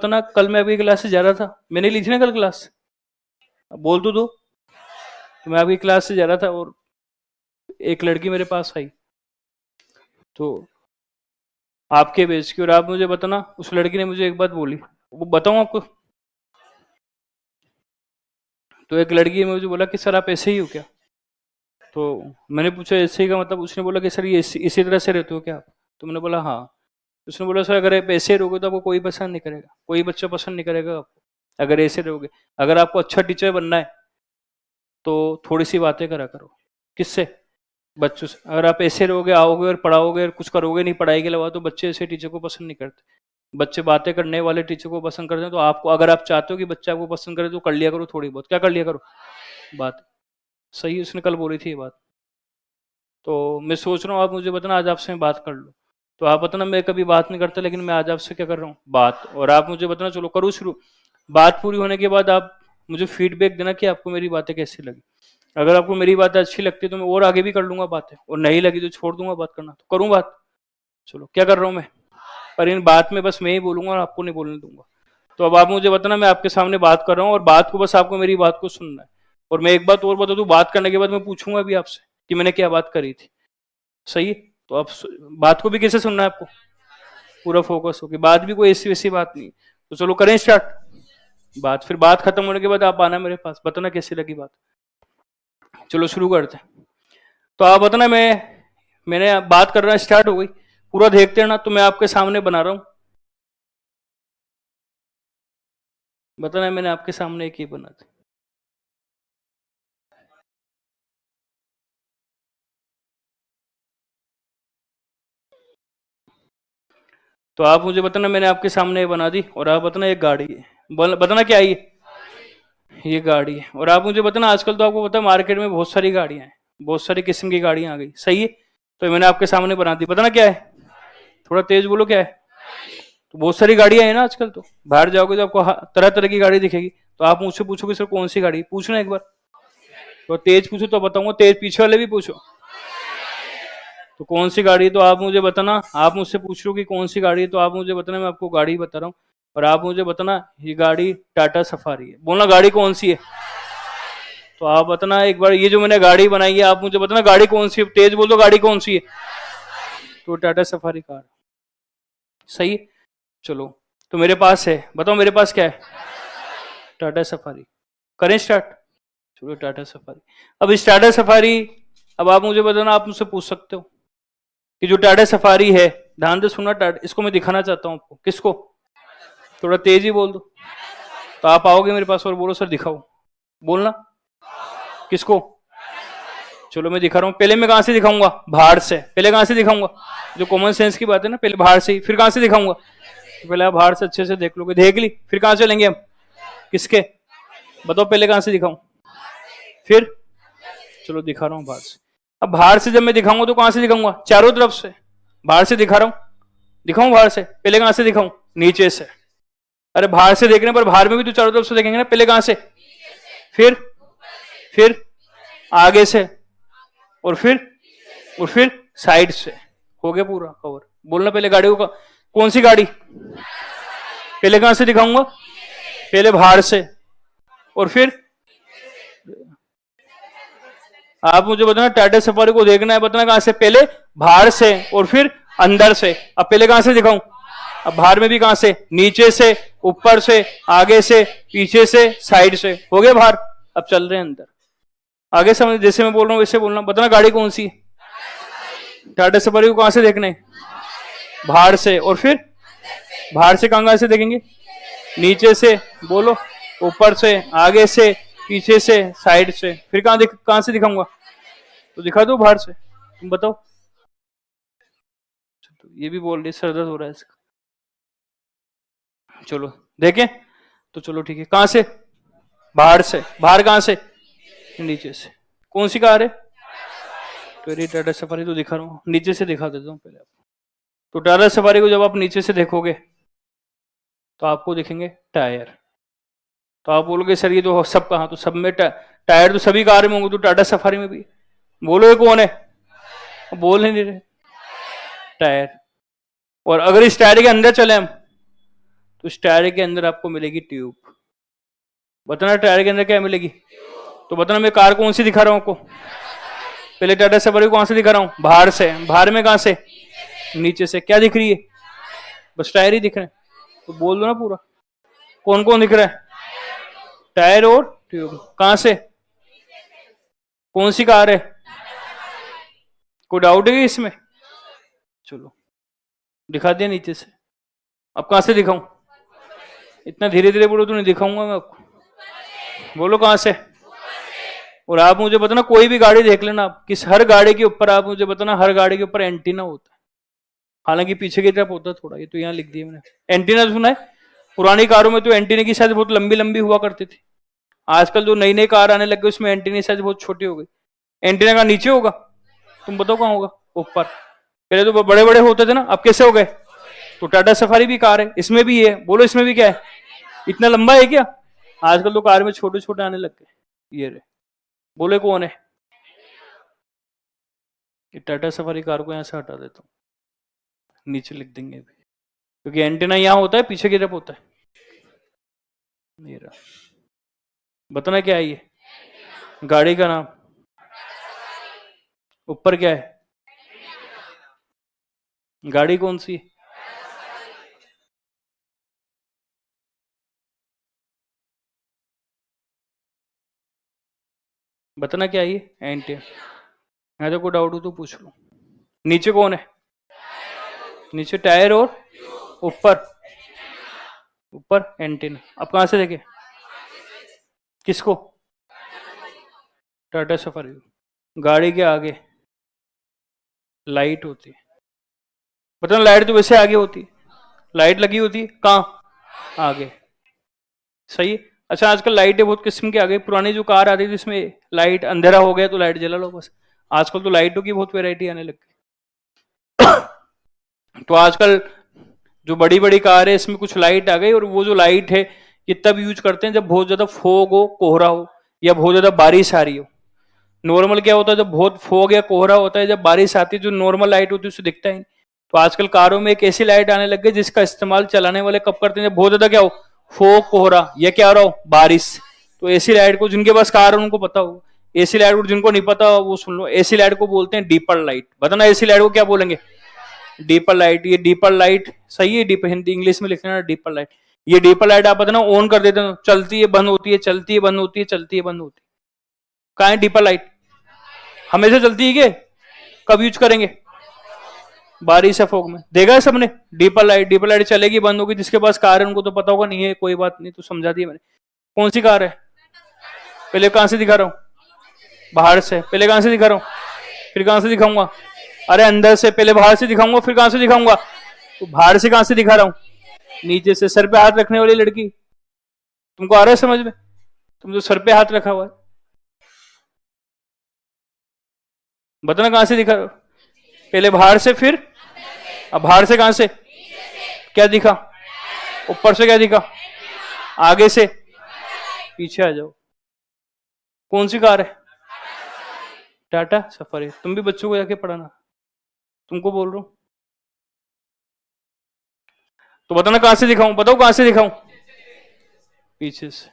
बताना, कल मैं आपकी क्लास से जा रहा था, मैंने ली थी ना कल क्लास, बोल तो दो। तो मैं आपकी क्लास से जा रहा था और एक लड़की मेरे पास आई, तो आपके बेच की, और आप मुझे बताना उस लड़की ने मुझे एक बात बोली, वो बताऊं आपको। तो एक लड़की ने मुझे बोला कि सर आप ऐसे ही हो क्या? तो मैंने पूछा ऐसे ही का मतलब? उसने बोला कि सर ये इसी तरह से रहते हो क्या आप? तो मैंने बोला हाँ। उसने बोला सर अगर आप ऐसे रहोगे तो आपको कोई पसंद नहीं करेगा, कोई बच्चा पसंद नहीं करेगा आपको अगर ऐसे रहोगे। अगर आपको अच्छा टीचर बनना है तो थोड़ी सी बातें करा करो। किससे? बच्चों से। अगर आप ऐसे रहोगे, आओगे और पढ़ाओगे और कुछ करोगे नहीं पढ़ाई के अलावा, तो बच्चे ऐसे टीचर को पसंद नहीं करते। बच्चे बातें करने वाले टीचर को पसंद करते हैं। तो आपको, अगर आप चाहते हो कि बच्चा आपको पसंद करे, तो कर लिया करो थोड़ी बहुत। क्या कर लिया करो? बात। सही, उसने कल बोली थी ये बात। तो मैं सोच रहा हूँ, आप मुझे बताना, आज आपसे मैं बात कर लूँ। तो आप बताना, मैं कभी बात नहीं करता, लेकिन मैं आज आपसे क्या कर रहा हूँ, बात। और आप मुझे बताना, चलो करूँ शुरू। बात पूरी होने के बाद आप मुझे फीडबैक देना कि आपको मेरी बातें कैसी लगी। अगर आपको मेरी बातें अच्छी लगती है तो मैं और आगे भी कर लूंगा बातें, और नहीं लगी तो छोड़ दूंगा बात करना। तो करूँ बात? चलो, क्या कर रहा हूँ मैं? पर इन बात में बस मैं ही बोलूंगा और आपको नहीं बोलने दूंगा। तो अब आप मुझे बताना, मैं आपके सामने बात कर रहा हूँ और बात को बस आपको मेरी बात को सुनना है। और मैं एक बात और बता दूं, बात करने के बाद मैं पूछूंगा भी आपसे कि मैंने क्या बात करी थी। सही है? तो आप बात को भी कैसे सुनना है आपको? पूरा फोकस हो कि बात भी कोई ऐसी वैसी बात नहीं। तो चलो करें स्टार्ट बात। फिर बात खत्म होने के बाद आप आना मेरे पास, बताना कैसी लगी बात। चलो शुरू करते हैं। तो आप बताना, मैंने बात करना स्टार्ट हो गई, पूरा देखते हैं ना। तो मैं आपके सामने बना रहा हूं, बताना मैंने आपके सामने एक ही बना था। तो आप मुझे बताना, मैंने आपके सामने बना दी, और आप बताना एक गाड़ी है। बताना क्या है ये गाड़ी है। और आप मुझे बताना, आजकल तो आपको पता है मार्केट में बहुत सारी गाड़ियां हैं, बहुत सारी किस्म की गाड़ियां आ गई। सही है? तो मैंने आपके सामने बना दी, बताना क्या है। थोड़ा तेज बोलो, क्या है? तो बहुत सारी गाड़ियां हैं ना आजकल, तो बाहर जाओगे तो आपको तरह तरह की गाड़ी दिखेगी। तो आप मुझसे पूछोगे सर कौन सी गाड़ी, पूछना एक बार। तो तेज पूछो तो बताऊंगा, तेज पीछे वाले भी पूछो। तो कौन सी गाड़ी, तो आप मुझे बताना। आप मुझसे पूछ रहे हो कि कौन सी गाड़ी है, तो आप मुझे बताना, मैं आपको गाड़ी बता रहा हूँ। और आप मुझे बताना, ये गाड़ी टाटा सफारी है। बोलना गाड़ी कौन सी है। तो आप बताना एक बार, ये जो मैंने गाड़ी बनाई है, आप मुझे बताना गाड़ी कौन सी है। तेज बोल दो, गाड़ी कौन सी है। तो टाटा सफारी कार। सही है? चलो, तो मेरे पास है, बताओ मेरे पास क्या है। टाटा सफारी। करें स्टार्ट। चलो टाटा सफारी। अब इस टाटा सफारी, अब आप मुझे बताना, आप मुझसे पूछ सकते हो कि जो टाटा सफारी है, ध्यान से सुनना, टाटा, इसको मैं दिखाना चाहता हूं आपको। किसको? थोड़ा तेज ही बोल दो। तो आप आओगे मेरे पास और बोलो सर दिखाओ, बोलना। किसको? चलो मैं दिखा रहा हूँ। पहले मैं कहां से दिखाऊंगा? बाहर से। पहले कहां से दिखाऊंगा? जो कॉमन सेंस की बात है ना, पहले बाहर से ही। फिर कहां से दिखाऊंगा? तो पहले आप बाहर से अच्छे से देख लोगे, देख ली, फिर कहां से लेंगे हम? किसके? बताओ पहले कहां से दिखाऊं? फिर? चलो दिखा रहा हूँ बाहर से। अब बाहर से जब मैं दिखाऊंगा तो कहां से दिखाऊंगा? चारों तरफ से। बाहर से दिखा रहा हूं, दिखाऊं बाहर से? पहले कहां से दिखाऊं? नीचे से। अरे बाहर से देखने पर बाहर में भी तो चारों तरफ से देखेंगे ना, पहले कहां से? फिर? फिर आगे से। और फिर साइड से। हो गया पूरा कवर। बोलना पहले गाड़ी को कौन सी गाड़ी? पहले कहां से दिखाऊंगा? पहले बाहर से, और फिर आप मुझे बताना, टाटा सफारी को देखना है, बताना कहां से? पहले बाहर से और फिर अंदर से। अब पहले कहां से दिखाऊं? अब बाहर में भी कहां से? नीचे से, ऊपर से, आगे से, पीछे से, साइड से। हो गया बाहर। अब चल रहे हैं अंदर। आगे समझ, जैसे मैं बोल रहा हूं वैसे बोलना। बताना गाड़ी कौन सी है। टाटा सफारी को कहां से देखना है? बाहर से। और फिर बाहर से कहां से देखेंगे? नीचे से। बोलो। ऊपर से, आगे से, पीछे से, साइड से। फिर कहां से दिखाऊंगा? तो दिखा दो बाहर से। तुम बताओ। तो ये भी बोल रही सर दर्द हो रहा है इसका। चलो देखें। तो चलो ठीक है, कहां से? बाहर से। बाहर कहां से? नीचे से। कौन सी कार है? तो टाटा सफारी तो दिखा रहा हूँ, नीचे से दिखा देता हूँ पहले आपको। तो टाटा सफारी को जब आप नीचे से देखोगे तो आपको दिखेंगे टायर। तो आप बोलोगे सर ये तो सब कहां, तो सब में टायर तो सभी कार में होंगे, तो टाटा सफारी में भी। बोलो ये कौन है? बोल ही नहीं रहे। टायर। और अगर इस टायर के अंदर चले हम, तो इस टायर के अंदर आपको मिलेगी ट्यूब। बताना टायर के अंदर क्या मिलेगी? तो बताना मैं कार कौन सी दिखा रहा हूं आपको? पहले टाटा सफारी कौन से दिखा रहा हूं? बाहर से। बाहर में कहां से? नीचे से। क्या दिख रही है? बस टायर ही दिख रहे हैं। तो बोल दो ना पूरा, कौन कौन दिख रहा है? टायर और ट्यूब। कहां से? कौन सी कार है? कोई डाउट है इसमें? चलो दिखा दिया नीचे से। अब कहां से दिखाऊं? इतना धीरे धीरे बोलो तो नहीं दिखाऊंगा मैं आपको। बोलो कहां से? और आप मुझे बताना, कोई भी गाड़ी देख लेना आप, किस हर गाड़ी के ऊपर आप मुझे बताना, हर गाड़ी के ऊपर एंटीना होता है। हालांकि पीछे की तरफ होता है थोड़ा, ये तो यहाँ लिख दिया मैंने। एंटीना सुना है? पुरानी कारों में तो एंटीने की साइज बहुत लंबी लंबी हुआ करती थी। आजकल जो नई नई कार आने लग गई उसमें एंटीने की साइज बहुत छोटी हो गई। एंटीना का नीचे होगा? तुम बताओ कहाँ होगा? ऊपर। पहले तो बड़े बड़े होते थे ना, अब कैसे हो गए? तो टाटा सफारी भी कार है, इसमें भी है। बोलो इसमें भी क्या है? इतना लंबा है क्या? आजकल तो कार में छोटे छोटे आने लग गए। ये रे, बोले कौन है? कि टाटा सफारी कार को यहां से हटा देता हूं, नीचे लिख देंगे अभी, क्योंकि एंटीना यहां होता है, पीछे की तरफ होता है मेरा। बताना क्या है ये? गाड़ी का नाम। ऊपर क्या है? गाड़ी कौन सी है? बताना क्या है ये? एंटीना। यहाँ तो कोई डाउट हो तो पूछ लो। नीचे कौन है? नीचे टायर और ऊपर? ऊपर एंटीना। अब कहां से देखे? किसको? टाटा सफारी। गाड़ी के आगे लाइट होती है। पता ना, लाइट तो वैसे आगे होती है, लाइट लगी होती है कहाँ? आगे। सही है। अच्छा, आजकल लाइटें बहुत किस्म की आ गई। पुरानी जो कार आती थी इसमें लाइट, अंधेरा हो गया तो लाइट जला लो बस। आजकल तो लाइटों की बहुत वैरायटी आने लग गई। तो आजकल जो बड़ी बड़ी कार है इसमें कुछ लाइट आ गई, और वो जो लाइट है ये तब यूज करते हैं जब बहुत ज्यादा फोग हो, कोहरा हो, या बहुत ज्यादा बारिश आ रही हो। नॉर्मल क्या होता है, जब बहुत फोग या कोहरा होता है, जब बारिश आती है, जो नॉर्मल लाइट होती है उससे दिखता ही नहीं। तो आजकल कारों में एक ऐसी लाइट आने लग गई जिसका इस्तेमाल चलाने वाले कब करते हैं? जब बहुत ज्यादा क्या हो, फोग कोहरा या क्या हो रहा हो, बारिश। तो ऐसी लाइट को, जिनके पास कार है उनको पता हो, ऐसी लाइट को जिनको नहीं पता वो सुन लो, ऐसी लाइट को बोलते हैं डीपर लाइट। बताना ऐसी लाइट को क्या बोलेंगे? Deeper light. ये डीपर लाइट सही है, डीपर हिंदी इंग्लिश में लिखना है डीपर लाइट। ये डीपर लाइट आप बताना ऑन कर देते हो, चलती है बंद होती है, चलती है बंद होती है, चलती है बंद होती है। कहाँ है डीपर लाइट? हमेशा चलती है क्या? कब यूज करेंगे? बारिश या फोग में। देखा है सबने डीपर लाइट? डीपर लाइट चलेगी बंद होगी। जिसके पास कार है उनको तो पता होगा, नहीं है कोई बात नहीं, तो समझा दिया मैंने। कौन सी कार है? पहले कहां से दिखा रहा हूं? बाहर से। पहले कहां से दिखा रहा हूं? फिर कहां से दिखाऊंगा? अरे अंदर से। पहले बाहर से दिखाऊंगा फिर कहां से दिखाऊंगा? तो बाहर से कहां से दिखा रहा हूं? नीचे से। सर पे हाथ रखने वाली लड़की, तुमको आ रहा है समझ में? तुम जो सर पे हाथ रखा हुआ है, बताना कहां से दिखा रहा हो? पहले बाहर से फिर? अब बाहर से कहां से? क्या दिखा? ऊपर से क्या दिखा? आगे से? पीछे आ जाओ। कौन सी कार है? टाटा सफारी। तुम भी बच्चों को जाके पढ़ाना, तुमको बोल रहा हूं। तो बताना कहां से दिखाऊं? बताओ कहां से दिखाऊं? पीछे से।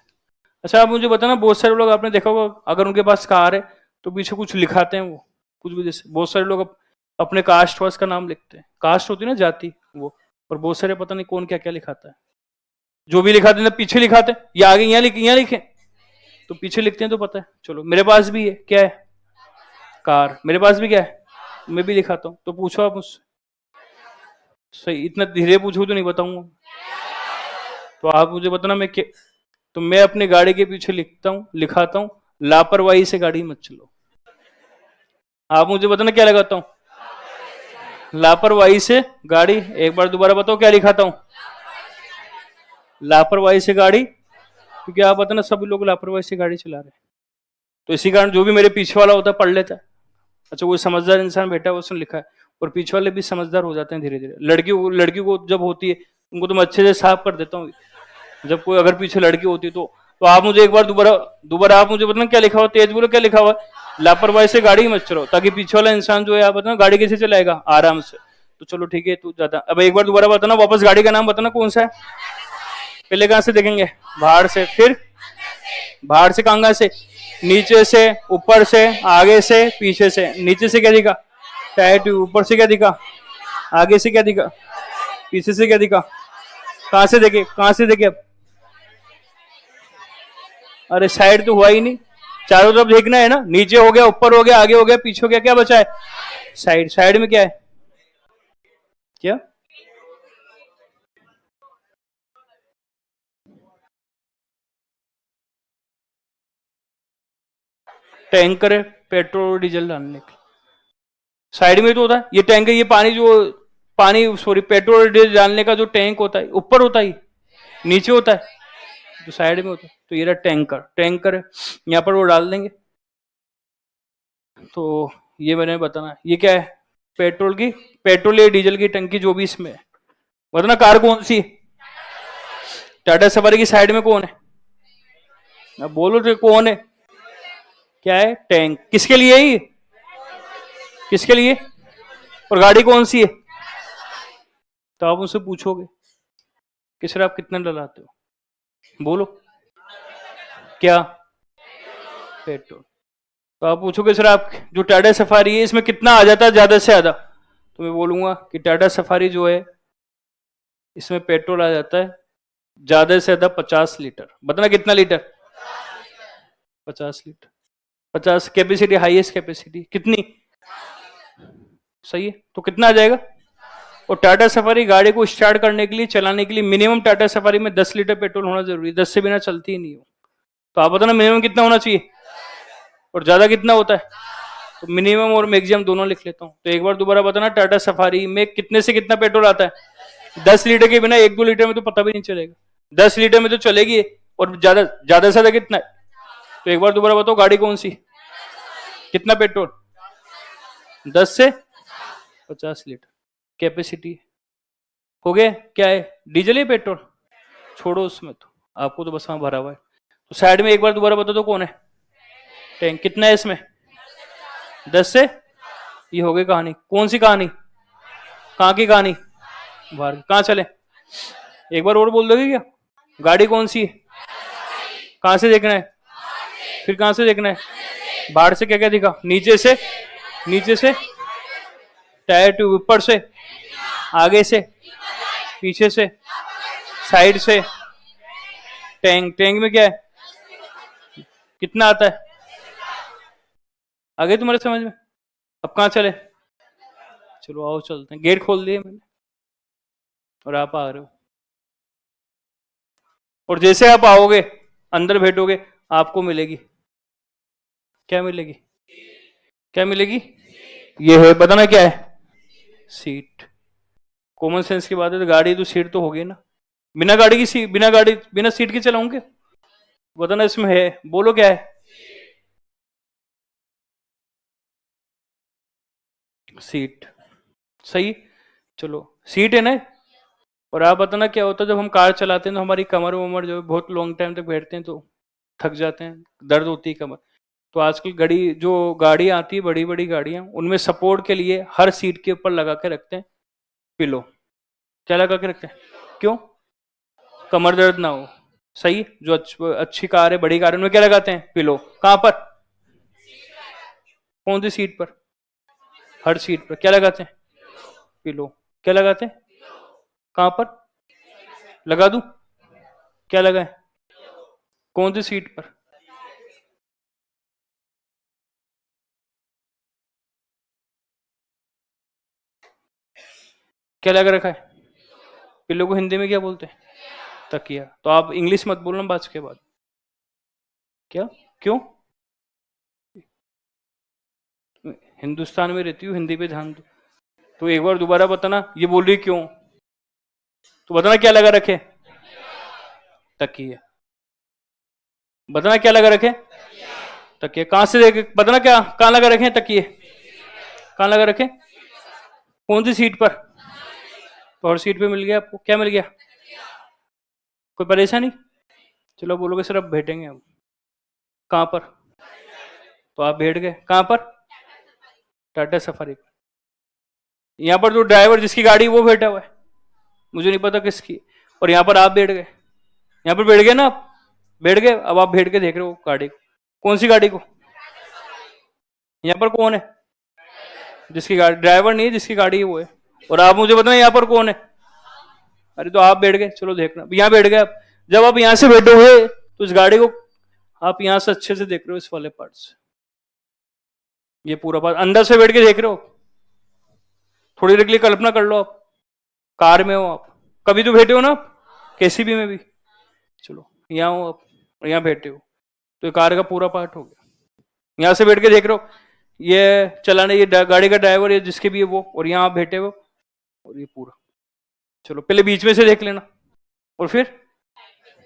अच्छा आप मुझे बताना, बहुत सारे लोग आपने देखा होगा अगर उनके पास कार है तो पीछे कुछ लिखाते हैं, वो कुछ भी, जैसे बहुत सारे लोग अपने कास्ट वास्ट का नाम लिखते हैं। कास्ट होती है ना, जाति, वो। और बहुत सारे पता नहीं कौन क्या क्या लिखाता है। जो भी लिखाते हैं पीछे लिखाते हैं, या आगे यहाँ लिखे तो पीछे लिखते हैं, तो पता है। चलो मेरे पास भी है, क्या है? कार। मेरे पास भी क्या है? मैं भी लिखाता हूँ। तो पूछो आप मुझसे। सही, इतना धीरे पूछो तो नहीं बताऊंगा। तो आप मुझे बताना मैं क्या। तो मैं अपनी गाड़ी के पीछे लिखता हूँ, लिखाता हूँ, लापरवाही से गाड़ी मत चलो। आप मुझे बताना क्या लगाता हूँ? लापरवाही से गाड़ी। एक बार दोबारा बताओ क्या लिखाता हूँ? लापरवाही से गाड़ी। क्योंकि आप बताना सभी लोग लापरवाही से गाड़ी चला रहे हैं, तो इसी कारण जो भी मेरे पीछे वाला होता है पढ़ लेता है। अच्छा, वो समझदार इंसान बैठा है, उसने लिखा है। और पीछे वाले भी समझदार हो जाते हैं धीरे धीरे। लड़की को जब होती है उनको तो मैं अच्छे से साफ कर देता हूँ। जब कोई अगर पीछे लड़की होती है तो आप मुझे एक बार दोबारा आप मुझे बताना क्या लिखा हुआ? तेज बोलो क्या लिखा हुआ? लापरवाही से गाड़ी मत चलाओ, ताकि पीछे वाला इंसान जो है, आप बताना गाड़ी कैसे चलाएगा? आराम से। तो चलो ठीक है, तू ज्यादा। अब एक बार दोबारा बताना वापस, गाड़ी का नाम बताना कौन सा है? पहले कहां से देखेंगे? बाहर से, फिर बाहर से कहां से? नीचे से, ऊपर से, आगे से, पीछे से। नीचे से क्या दिखा? Tyre tube. ऊपर से क्या दिखा? आगे से क्या दिखा? पीछे से क्या दिखा? कहां से देखे? कहां से देखे अब? अरे साइड तो हुआ ही नहीं, चारों तरफ देखना है ना। नीचे हो गया, ऊपर हो गया, आगे हो गया, पीछे हो गया, क्या बचा है? साइड। साइड में क्या है? क्या? टैंकर है पेट्रोल और डीजल डालने के। साइड में तो होता है ये टैंक है, ये पानी जो, पानी सॉरी पेट्रोल और डीजल डालने का जो टैंक होता है ऊपर होता है, नीचे होता है, जो साइड में होता है। तो ये रहा टैंकर। टैंकर है, यहाँ पर वो डाल देंगे। तो ये मैंने बताना, ये क्या है? पेट्रोल की, पेट्रोल या डीजल की टंकी जो भी इसमें है। बताना कार कौन सी? टाटा सफारी की साइड में कौन है? अब बोलो तो कौन है? क्या है? टैंक। किसके लिए है ये? किसके लिए? और गाड़ी कौन सी है? तो आप उनसे पूछोगे कि सर आप कितना डलाते हो, बोलो। क्या? पेट्रोल। तो आप पूछोगे सर आप जो टाटा सफारी है इसमें कितना आ जाता है ज्यादा से ज्यादा? तो मैं बोलूंगा कि टाटा सफारी जो है इसमें पेट्रोल आ जाता है ज्यादा से ज्यादा 50 लीटर। बताना कितना litre? 50 litre. 50 capacity, highest capacity कितनी? सही है, तो कितना आ जाएगा? और टाटा सफारी गाड़ी को स्टार्ट करने के लिए, चलाने के लिए मिनिमम टाटा सफारी में 10 लीटर पेट्रोल होना जरूरी है। 10 से बिना चलती ही नहीं हो। तो आप बताना मिनिमम कितना होना चाहिए और ज्यादा कितना होता है? तो मिनिमम और मैक्सिमम दोनों लिख लेता हूं। तो एक बार दोबारा बताना, टाटा सफारी में कितने से कितना पेट्रोल आता है? 10 लीटर के बिना 1-2 लीटर में तो पता भी नहीं चलेगा, 10 लीटर में तो चलेगी। और ज्यादा ज्यादा से ज्यादा कितना है? तो एक बार दोबारा बताओ, गाड़ी कौन सी, कितना पेट्रोल? 10 से 50 लीटर कैपेसिटी। हो गया? क्या है, डीजल या पेट्रोल? छोड़ो उसमें, तो आपको तो बस वहां भरा हुआ है। तो साइड में एक बार दोबारा बता दो कौन है? टैंक। कितना है इसमें? 10 से। ये हो गई कहानी। कौन सी कहानी? कहाँ की कहानी? बाहर की। कहाँ चले? एक बार और बोल दोगे क्या? गाड़ी कौन सी है? कहाँ से देखना है? फिर कहाँ से देखना है? बाहर से क्या क्या दिखा? नीचे से, नीचे से टायर ट्यूब, ऊपर से, आगे से, पीछे से, साइड से, टैंक। टैंक में क्या है? कितना आता है? आगे तुम्हारे समझ में? अब कहाँ चले? चलो आओ चलते हैं। गेट खोल दिए मैंने और आप आ रहे हो। और जैसे आप आओगे, अंदर बैठोगे, आपको मिलेगी क्या? मिलेगी क्या? मिलेगी ये है, बताना क्या है? सीट। कॉमन सेंस की बात है, तो गाड़ी तो सीट तो होगी ना। बिना गाड़ी की सीट, बिना गाड़ी बिना सीट के चलाऊंगे? बताना इसमें है, बोलो क्या है? सीट। सही। चलो सीट है ना। और आप बताना क्या होता है जब हम कार चलाते हैं तो हमारी कमर वमर जो है बहुत लॉन्ग टाइम तक बैठते हैं तो थक जाते हैं, दर्द होती है कमर। तो आजकल गाड़ी आती है, बड़ी बड़ी गाड़ियां, उनमें सपोर्ट के लिए हर सीट के ऊपर लगा के रखते हैं पिलो। क्या लगा के रखते हैं? क्यों? कमर दर्द ना हो। सही। जो अच्छी कार है, बड़ी कार है, उनमें क्या लगाते हैं? पिलो। कहां पर? कौन सी सीट पर? हर सीट पर क्या लगाते हैं? पिलो। क्या लगाते हैं? कहां पर? लगा दूं? क्या लगा है? कौन सी सीट पर? क्या लगा रखा है? पिल्लो को हिंदी में क्या बोलते हैं? तकिया। तो आप इंग्लिश मत बोलना बात के बाद। क्या? क्यों? हिंदुस्तान में रहती हूँ, हिंदी पे ध्यान दो। तो एक बार दोबारा बताना, ये बोल रही क्यों? तो बताना क्या लगा रखे? तकिया। बताना क्या लगा रखे? तकिया। कहां से देखे? बताना क्या कहां लगा रखे तकिए? कहां लगा रखे? कौन सी सीट पर? तो और सीट पे मिल गया आपको। क्या मिल गया? कोई परेशानी? चलो बोलोगे सर अब बैठेंगे हम। कहां पर? तो आप बैठ गए कहां पर? टाटा सफारी पर। यहाँ पर जो ड्राइवर जिसकी गाड़ी वो बैठा हुआ है, मुझे नहीं पता किसकी, और यहाँ पर आप बैठ गए। यहाँ पर बैठ गए ना आप, बैठ गए। अब आप बैठ के देख रहे हो गाड़ी को, कौन सी गाड़ी को? यहाँ पर कौन है? जिसकी गाड़ी, ड्राइवर नहीं है, जिसकी गाड़ी है वो है। और आप मुझे बताना यहाँ पर कौन है? अरे तो आप बैठ गए, चलो देखना, यहाँ बैठ गए आप। जब आप यहाँ से बैठोगे तो इस गाड़ी को आप यहाँ से अच्छे से देख रहे हो, इस वाले पार्ट से, ये पूरा पार्ट अंदर से बैठ के देख रहे हो। थोड़ी देर के लिए कल्पना कर लो, आप कार में हो, आप कभी तो बैठे हो ना आप, केसीबी में भी, चलो यहाँ हो आप और यहाँ बैठे हो, तो ये कार का पूरा पार्ट हो गया। यहाँ से बैठ के देख रहे हो, ये चलाने, ये गाड़ी का ड्राइवर, ये जिसके भी है वो, और यहाँ आप बैठे हो, और ये पूरा। चलो पहले बीच में से देख लेना, और फिर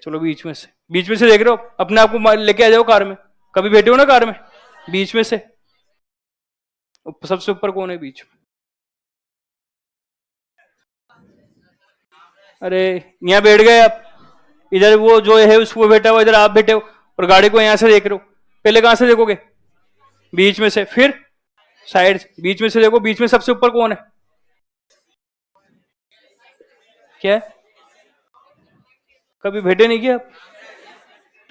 चलो बीच में से, बीच में से देख रहे हो, अपने आप को लेके आ जाओ कार में। कभी बैठे हो ना कार में, बीच में से सबसे ऊपर कौन है बीच में? अरे यहाँ बैठ गए आप, इधर वो जो है उसको बैठा हुआ, इधर आप बैठे हो, और गाड़ी को यहाँ से देख रहे हो। पहले कहां से देखोगे? बीच में से, फिर साइड, बीच में से देखो, बीच में सबसे ऊपर कौन है? क्या है? कभी बैठे नहीं किया आप?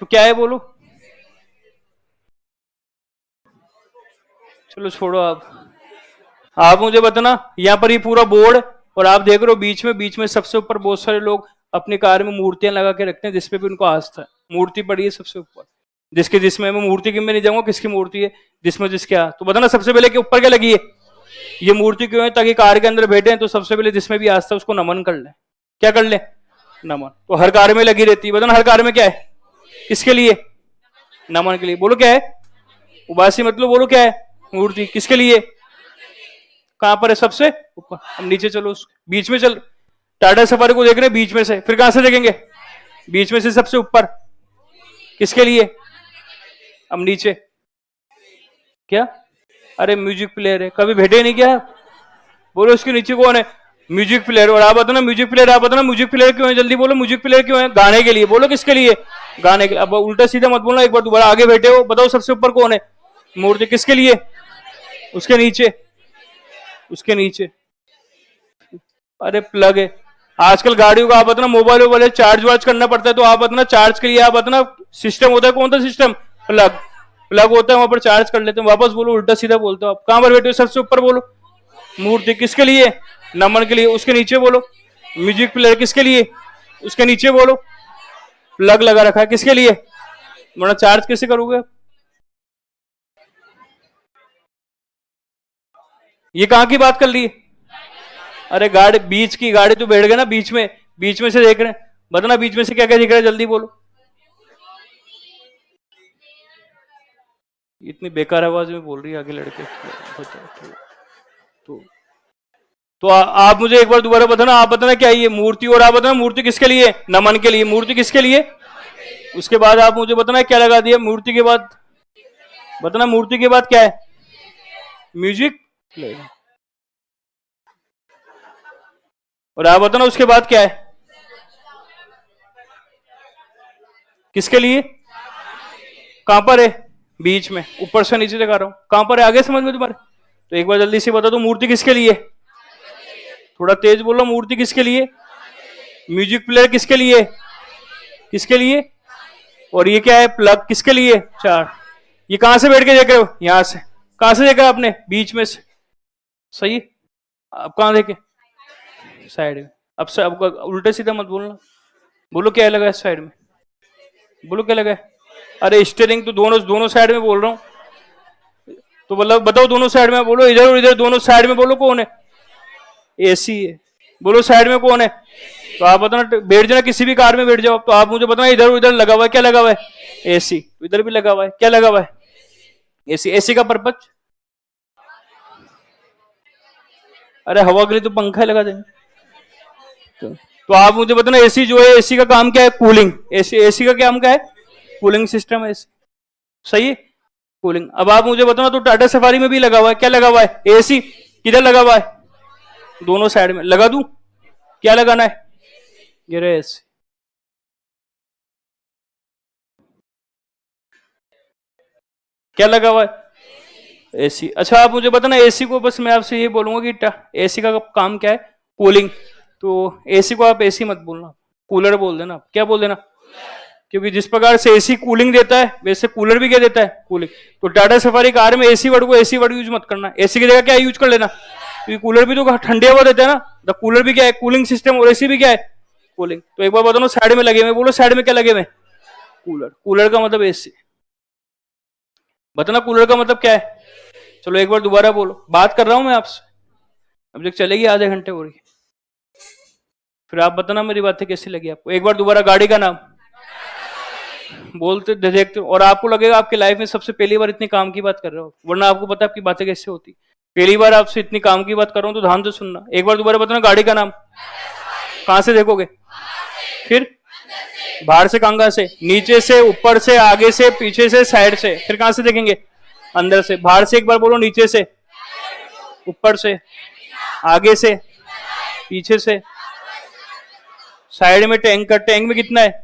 तो क्या है बोलो? चलो छोड़ो, आप मुझे बताना, यहाँ पर ये पूरा बोर्ड, और आप देख रहे हो बीच में सबसे ऊपर बहुत सारे लोग अपनी कार में मूर्तियां लगा के रखते हैं, जिसपे भी उनको आस्था है। मूर्ति पड़ी है सबसे ऊपर, जिसमें मैं मूर्ति की में नहीं जाऊंगा, किसकी मूर्ति है, जिसमें जिसके तो बताना सबसे पहले कि ऊपर क्या लगी है? ये मूर्ति क्यों है? ताकि कार के अंदर बैठे हैं तो सबसे पहले जिसमें भी आस्था है उसको नमन कर ले। क्या कर ले? नमन। तो हर कार में लगी रहती है, बताना हर कार में क्या है? किसके लिए? नमन के लिए। बोलो क्या है? उबासी मतलब बोलो क्या है? मूर्ति। किसके लिए? कहां पर है? सबसे ऊपर। हम नीचे चलो, बीच में चल, टाटा सफारी को देख रहे हैं बीच में से, फिर कहां से देखेंगे? बीच में से सबसे ऊपर। किसके लिए? अब नीचे क्या? अरे म्यूजिक प्लेयर है, कभी भेटे नहीं क्या? बोलो इसके नीचे कौन है? Music player. और आप बताना म्यूजिक प्लेयर, आप बताना म्यूजिक प्लेयर क्यों है? जल्दी बोलो, म्यूजिक प्लेयर क्यों है? गाने के लिए। बोलो किसके लिए? गाने के। अब उल्टा सीधा मत बोलना, एक बार दोबारा आगे बैठे हो, बताओ सबसे ऊपर कौन है? मूर्ति। किसके लिए? उसके नीचे, उसके नीचे अरे प्लग है। आजकल गाड़ियों का आप बताना, मोबाइल वोबाइल चार्ज वार्ज करना पड़ता है, तो आप बताना चार्ज के लिए आप बताना सिस्टम होता है, कौन सा सिस्टम? प्लग। प्लग होता है, वहां पर चार्ज कर लेते हैं। वापस बोलो, उल्टा सीधा बोलते हो आप। कहां पर बैठे हो? सबसे ऊपर बोलो। मूर्ति। किसके लिए? नमन के लिए। उसके नीचे बोलो। Music player. किसके लिए? उसके नीचे बोलो। प्लग लगा रखा है, किसके लिए? वरना चार्ज कैसे करोगे? ये कहां की बात कर ली? अरे गाड़ी, बीच की गाड़ी तो बैठ गए ना बीच में, बीच में से देख रहे हैं, बताना बीच में से क्या क्या दिख रहा है? जल्दी बोलो। इतनी बेकार आवाज में बोल रही है आगे लड़के। तो आप मुझे एक बार दोबारा बताना, आप बताना क्या है ये? मूर्ति। और आप बताना मूर्ति किसके लिए? नमन के लिए। मूर्ति किसके लिए? उसके बाद आप मुझे बताना क्या लगा दिया मूर्ति के बाद? बताना मूर्ति के बाद क्या है? Music player. और आप बताना उसके बाद क्या है? किसके लिए? कहां पर है? बीच में। ऊपर से नीचे दिखा रहा हूं, कहां पर है? आगे समझ में तुम्हारे? तो एक बार जल्दी से बता दो, मूर्ति किसके लिए? थोड़ा तेज बोलो। मूर्ति किसके लिए? म्यूजिक प्लेयर किसके लिए? किसके लिए? और ये क्या है? प्लग। किसके लिए? चार। ये कहां से बैठ के देख रहे हो? यहां से। कहां से देखा आपने? बीच में से। सही। अब कहां देखे? साइड में। अब से अब उल्टे सीधा मत बोलना, बोलो क्या लगा है साइड में? बोलो क्या लगा है? अरे स्टीयरिंग तो दोनों दोनों साइड में बोल रहा हूं, तो मतलब बताओ दोनों साइड में बोलो। इधर और इधर दोनों साइड में बोलो कौन है? एसी है। बोलो साइड में कौन है? तो आप बताना, बैठ जाना किसी भी कार में बैठ जाओ, तो आप मुझे बताना इधर उधर लगा हुआ है, क्या लगा हुआ है? एसी। इधर भी लगा हुआ है, क्या लगा हुआ है? एसी। एसी का पर्पज? अरे हवा के लिए तो पंखा लगा देंगे। तो आप मुझे बताना एसी जो है, एसी का काम क्या है? कूलिंग। एसी, एसी का काम क्या है? कूलिंग सिस्टम है एसी। सही है, कूलिंग। अब आप मुझे बताना, तो टाटा सफारी में भी लगा हुआ है, क्या लगा हुआ है? एसी। किधर लगा हुआ है? दोनों साइड में। लगा दूं? क्या लगाना है? ये रहे एसी। क्या लगा हुआ है? एसी। अच्छा आप मुझे बताना, एसी को बस मैं आपसे ये बोलूंगा कि एसी का काम क्या है? कूलिंग। तो एसी को आप एसी मत बोलना, कूलर बोल देना। क्या बोल देना? क्योंकि जिस प्रकार से एसी कूलिंग देता है वैसे कूलर भी क्या देता है, कूलिंग। तो टाटा सफारी कार में एसी वर्ड को एसी वर्ड यूज मत करना, एसी की जगह क्या यूज कर लेना, क्योंकि कूलर भी तो ठंडे हवा देता है ना। द कूलर भी क्या है, कूलिंग सिस्टम, और एसी भी क्या है, कूलिंग। तो एक बार बताओ साइड में लगे हुए, बोलो साइड में क्या लगे हुए, कूलर। कूलर का मतलब एसी, बताना कूलर का मतलब क्या है। चलो एक बार दोबारा बोलो, बात कर रहा हूं मैं आपसे, अब जब चलेगी आधे घंटे हो रही, फिर आप बताना मेरी बातें कैसी लगी आपको। एक बार दोबारा, गाड़ी का नाम बोलते देखते, और आपको लगेगा आपकी लाइफ में सबसे पहली बार इतनी काम की बात कर रहे हो, वरना आपको पता है आपकी बातें कैसे होती। पहली बार आपसे इतनी काम की बात कर रहा हूं तो ध्यान से सुनना। एक बार दोबारा बताना, गाड़ी का नाम कहां से देखोगे, फिर बाहर से, कहां से, नीचे से, ऊपर से, आगे से, पीछे से, साइड से, फिर कहां से देखेंगे, अंदर से। बाहर से एक बार बोलो, नीचे से, ऊपर से, आगे से, पीछे से, साइड में टैंक का, टैंक में कितना है,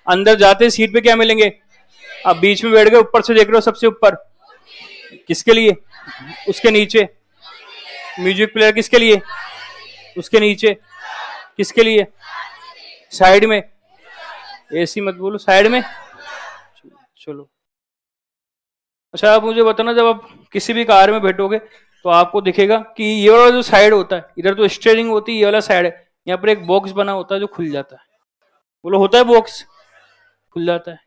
अंदर जाते सीट पे क्या मिलेंगे, अब बीच में बैठ गए, ऊपर से देख रहे हो सबसे ऊपर, किसके लिए, उसके नीचे। म्यूजिक प्लेयर किसके लिए, उसके नीचे, किसके लिए, साइड में। एसी मत बोलो, साइड में। चलो अच्छा, आप मुझे बताना, जब आप किसी भी कार में बैठोगे तो आपको दिखेगा कि ये वाला जो साइड होता है, इधर तो स्टीयरिंग होती है, ये वाला साइड है, यहाँ पर एक बॉक्स बना होता है जो खुल जाता है। बोलो, होता है बॉक्स, खुल जाता है।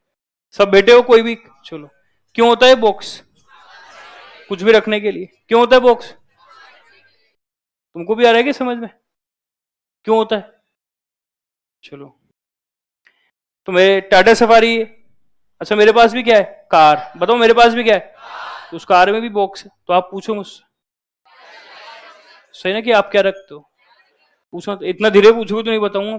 सब बैठे हो कोई भी, चलो। क्यों होता है बॉक्स, कुछ भी रखने के लिए। क्यों होता है बॉक्स, तुमको भी आ रहा है कि समझ में, क्यों होता है। चलो, तो मेरे टाटा सफारी है, अच्छा मेरे पास भी क्या है, कार। बताओ मेरे पास भी क्या है, तो उस कार में भी बॉक्स है। तो आप पूछो मुझसे, सही ना, कि आप क्या रखते हो, पूछो। तो इतना धीरे पूछोगे तो नहीं बताऊंगा।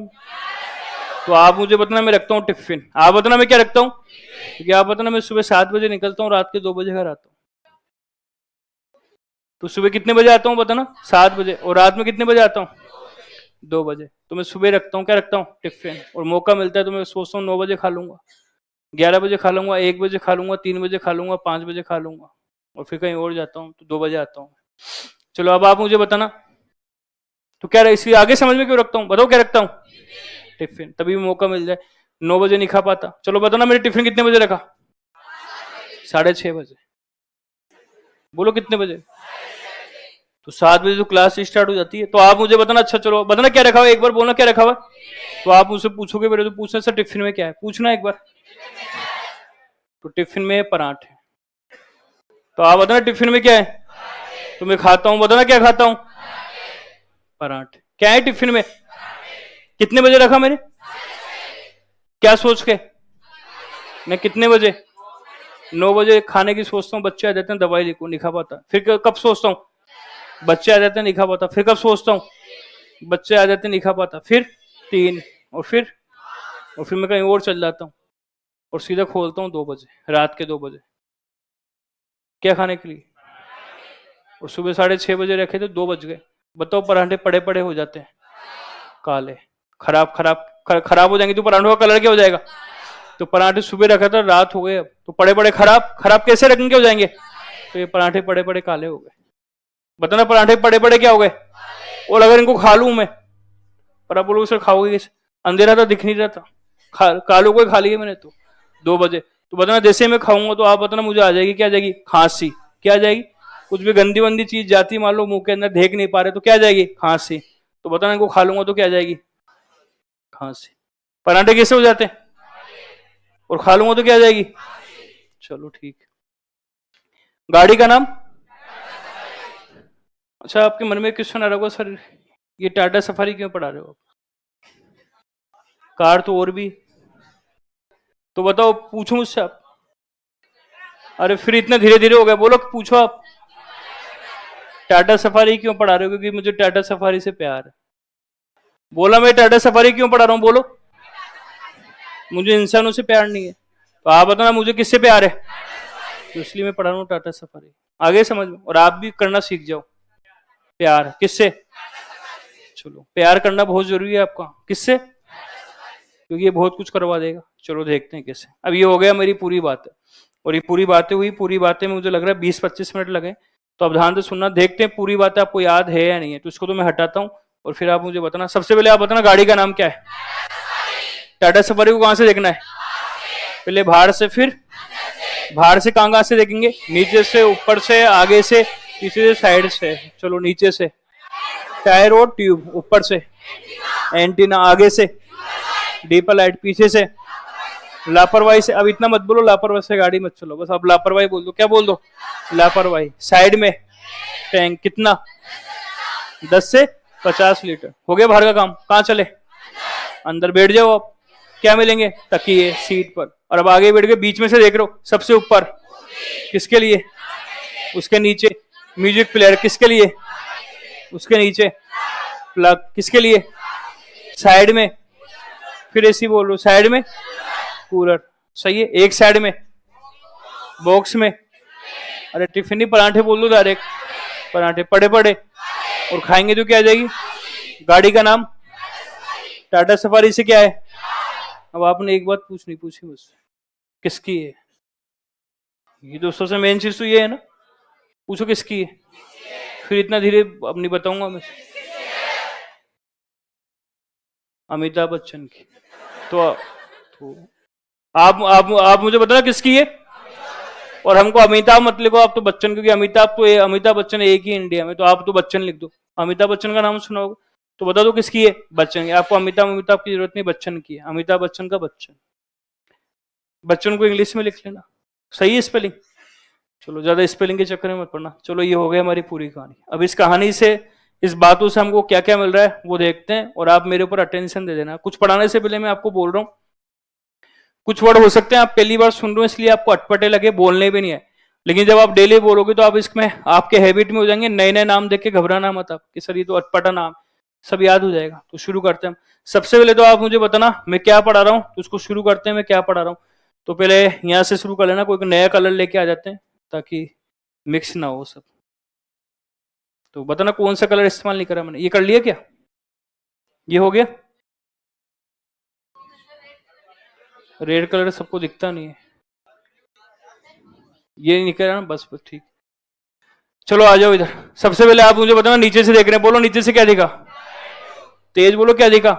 तो आप मुझे बताना, मैं रखता हूँ टिफिन। आप बताना मैं क्या रखता हूँ, क्योंकि आप बताना मैं सुबह 7 बजे निकलता हूँ, रात के 2 बजे घर आता हूँ। तो सुबह कितने बजे आता हूँ बताना, 7 बजे, और रात में कितने बजे आता हूँ, 2 बजे। तो मैं सुबह रखता हूँ, क्या रखता हूँ, टिफिन। और मौका मिलता है तो मैं सोचता हूँ 9 बजे खा लूंगा, 11 बजे खा लूंगा, 1 बजे खा लूंगा, 3 बजे खा लूंगा, 5 बजे खा लूंगा, और फिर कहीं और जाता हूँ तो 2 बजे आता हूँ। चलो अब आप मुझे बताना, तो क्या इसलिए आगे समझ में क्यों रखता हूँ, बताओ क्या रखता हूँ, टिफिन। तभी मौका मिल जाए, 9 बजे नहीं खा पाता। चलो बताना मेरे टिफिन कितने बजे रखा, 6:30 बजे। बोलो कितने बजे, तो 7 बजे तो क्लास स्टार्ट हो जाती है। तो आप मुझे बताना, अच्छा चलो बताना क्या रखा हुआ, एक बार बोलना क्या रखा हुआ। तो आप मुझसे पूछोगे, मेरे तो पूछना सर टिफिन में क्या है, पूछना एक बार। तो टिफिन में पराठे। तो आप बताना टिफिन में क्या है, तो मैं खाता हूं, बताना क्या खाता हूं, पराठे। क्या है टिफिन में, कितने बजे रखा मैंने, क्या सोच के, मैं कितने बजे, 9 बजे खाने की सोचता हूँ, बच्चे आ जाते हैं दवाई लिखो, नहीं खा पाता। फिर कब सोचता हूँ, बच्चे आ जाते हैं, नहीं खा पाता। फिर कब सोचता हूँ, बच्चे आ जाते हैं, नहीं खा पाता। फिर 3, और फिर मैं कहीं और चल जाता हूँ, और सीधा खोलता हूँ 2 बजे, रात के 2 बजे, क्या खाने के लिए। और सुबह 6:30 बजे रखे थे, 2 बज गए। बताओ पराठे पड़े पड़े हो जाते हैं, काले, खराब हो जाएंगे, तो पराठों का कलर क्या हो जाएगा। तो पराठे सुबह रखा था, रात हो गए, अब तो पड़े पड़े खराब कैसे रखेंगे, हो जाएंगे। तो ये पराठे पड़े पड़े काले हो गए। बताना पराठे पड़े पड़े क्या हो गए। और अगर इनको खा लूं मैं, पर आप बोलोगे सर खाओगे कैसे, अंधेरा था, दिख नहीं रहा था, कालों को खा लिया मैंने तो 2 बजे। तो बताना जैसे मैं खाऊंगा तो आप बताना मुझे आ जाएगी, क्या आ जाएगी, खांसी। क्या आ जाएगी, कुछ भी गंदी वंदी चीज जाती मान लो मुंह के अंदर, देख नहीं पा रहे तो क्या आ जाएगी, खांसी। तो बताना इनको खा लूंगा तो क्या आ जाएगी, खांसी। पराठे कैसे हो जाते हैं, और खा लूंगा तो क्या आ जाएगी। चलो ठीक। गाड़ी का नाम, अच्छा आपके मन में क्वेश्चन आ रहा होगा, सर ये टाटा सफारी क्यों पढ़ा रहे हो, कार तो और भी। तो बताओ, पूछो मुझसे आप। अरे फिर इतना धीरे धीरे हो गया, बोलो पूछो आप। टाटा सफारी क्यों पढ़ा रहे हो, क्योंकि मुझे टाटा सफारी से प्यार है। बोला मैं टाटा सफारी क्यों पढ़ा रहा हूं, बोलो। मुझे इंसानों से प्यार नहीं है। तो आप बताना मुझे किससे प्यार है, तो इसलिए मैं पढ़ा रहा हूँ टाटा सफारी। आगे समझ में, और आप भी करना सीख जाओ प्यार, किससे। चलो प्यार करना बहुत जरूरी है आपका, किससे, क्योंकि ये बहुत कुछ करवा देगा। चलो देखते हैं कैसे। अब ये हो गया मेरी पूरी बात, और ये पूरी बातें हुई, पूरी बातें में मुझे लग रहा है 20-25 मिनट लगे। तो अब ध्यान से सुनना, देखते हैं पूरी बातें आपको याद है या नहीं है। तो इसको तो मैं हटाता हूँ, और फिर आप मुझे बताना। सबसे पहले आप बताना गाड़ी का नाम क्या है, टाटा सफारी को कहां से देखना है? पहले बाहर से, फिर बाहर से कहां से देखेंगे? नीचे से, ऊपर से, आगे से, पीछे से, साइड से। चलो नीचे से टायर और ट्यूब, ऊपर से एंटीना, आगे से डीपर लाइट, पीछे से लापरवाही से। अब इतना मत बोलो लापरवाही से गाड़ी मत चलो, बस अब लापरवाही बोल दो। क्या बोल दो? लापरवाही। साइड में टैंक, कितना? 10 से 50 लीटर। हो गया बाहर का काम। कहाँ चले? अंदर बैठ जाओ। आप क्या मिलेंगे? तकिए सीट पर। और अब आगे बैठ के बीच में से देख रहे हो, सबसे ऊपर किसके लिए? उसके नीचे म्यूजिक प्लेयर, किसके लिए? उसके नीचे प्लग, किसके लिए? साइड में, फिर ऐसी बोल रहा हूं, साइड में कूलर। सही है। एक साइड में बॉक्स में, अरे टिफिन पराठे बोल दो डायरेक्ट, पराठे पड़े पड़े। और खाएंगे तो क्या आ जाएगी? गाड़ी का नाम टाटा सफारी से क्या है? अब आपने एक बात पूछनी पूछी मुझसे, किसकी है? ये दोस्तों से मेन चीज तो ये है ना, पूछो किसकी है। फिर इतना धीरे अब नहीं बताऊंगा मैं। अमिताभ बच्चन की। तो आप मुझे बताना किसकी है? और हमको अमिताभ मत लिखो, आप तो बच्चन, क्योंकि अमिताभ बच्चन एक ही इंडिया में, तो आप तो बच्चन लिख दो। अमिताभ बच्चन का नाम सुना होगा, तो बता दो किसकी है? बच्चन की। आपको अमिताभ की जरूरत नहीं, बच्चन की है। अमिताभ बच्चन का बच्चन। बच्चन को इंग्लिश में लिख लेना, सही है स्पेलिंग। चलो ज्यादा स्पेलिंग के चक्कर में मत पड़ना। चलो ये हो गया हमारी पूरी कहानी। अब इस कहानी से, इस बातों से हमको क्या क्या मिल रहा है वो देखते हैं, और आप मेरे ऊपर अटेंशन दे देना। कुछ पढ़ाने से पहले मैं आपको बोल रहा हूँ, कुछ वर्ड हो सकते हैं आप पहली बार सुन रहे हो इसलिए आपको अटपटे लगे, बोलने भी नहीं है, लेकिन जब आप डेली बोलोगे तो आप इसमें आपके हैबिट में हो जाएंगे। नए नए नाम देख के घबराना मत आप कि सर ये तो अटपटा नाम, सब याद हो जाएगा। तो शुरू करते हैं। सबसे पहले तो आप मुझे बताना मैं क्या पढ़ा रहा हूँ, तो उसको शुरू करते हैं। मैं क्या पढ़ा रहा हूँ, तो पहले यहाँ से शुरू कर लेना। कोई नया कलर लेके आ जाते हैं ताकि मिक्स ना हो सब। तो बताना कौन सा कलर इस्तेमाल नहीं करा मैंने। ये कर लिया क्या? ये हो गया। रेड कलर सबको दिखता नहीं है, ये नहीं कह रहा ना, बस ठीक। चलो आ जाओ इधर। सबसे पहले आप मुझे बताना नीचे से देख रहे हैं, बोलो नीचे से क्या दिखा? तेज बोलो, क्या दिखा?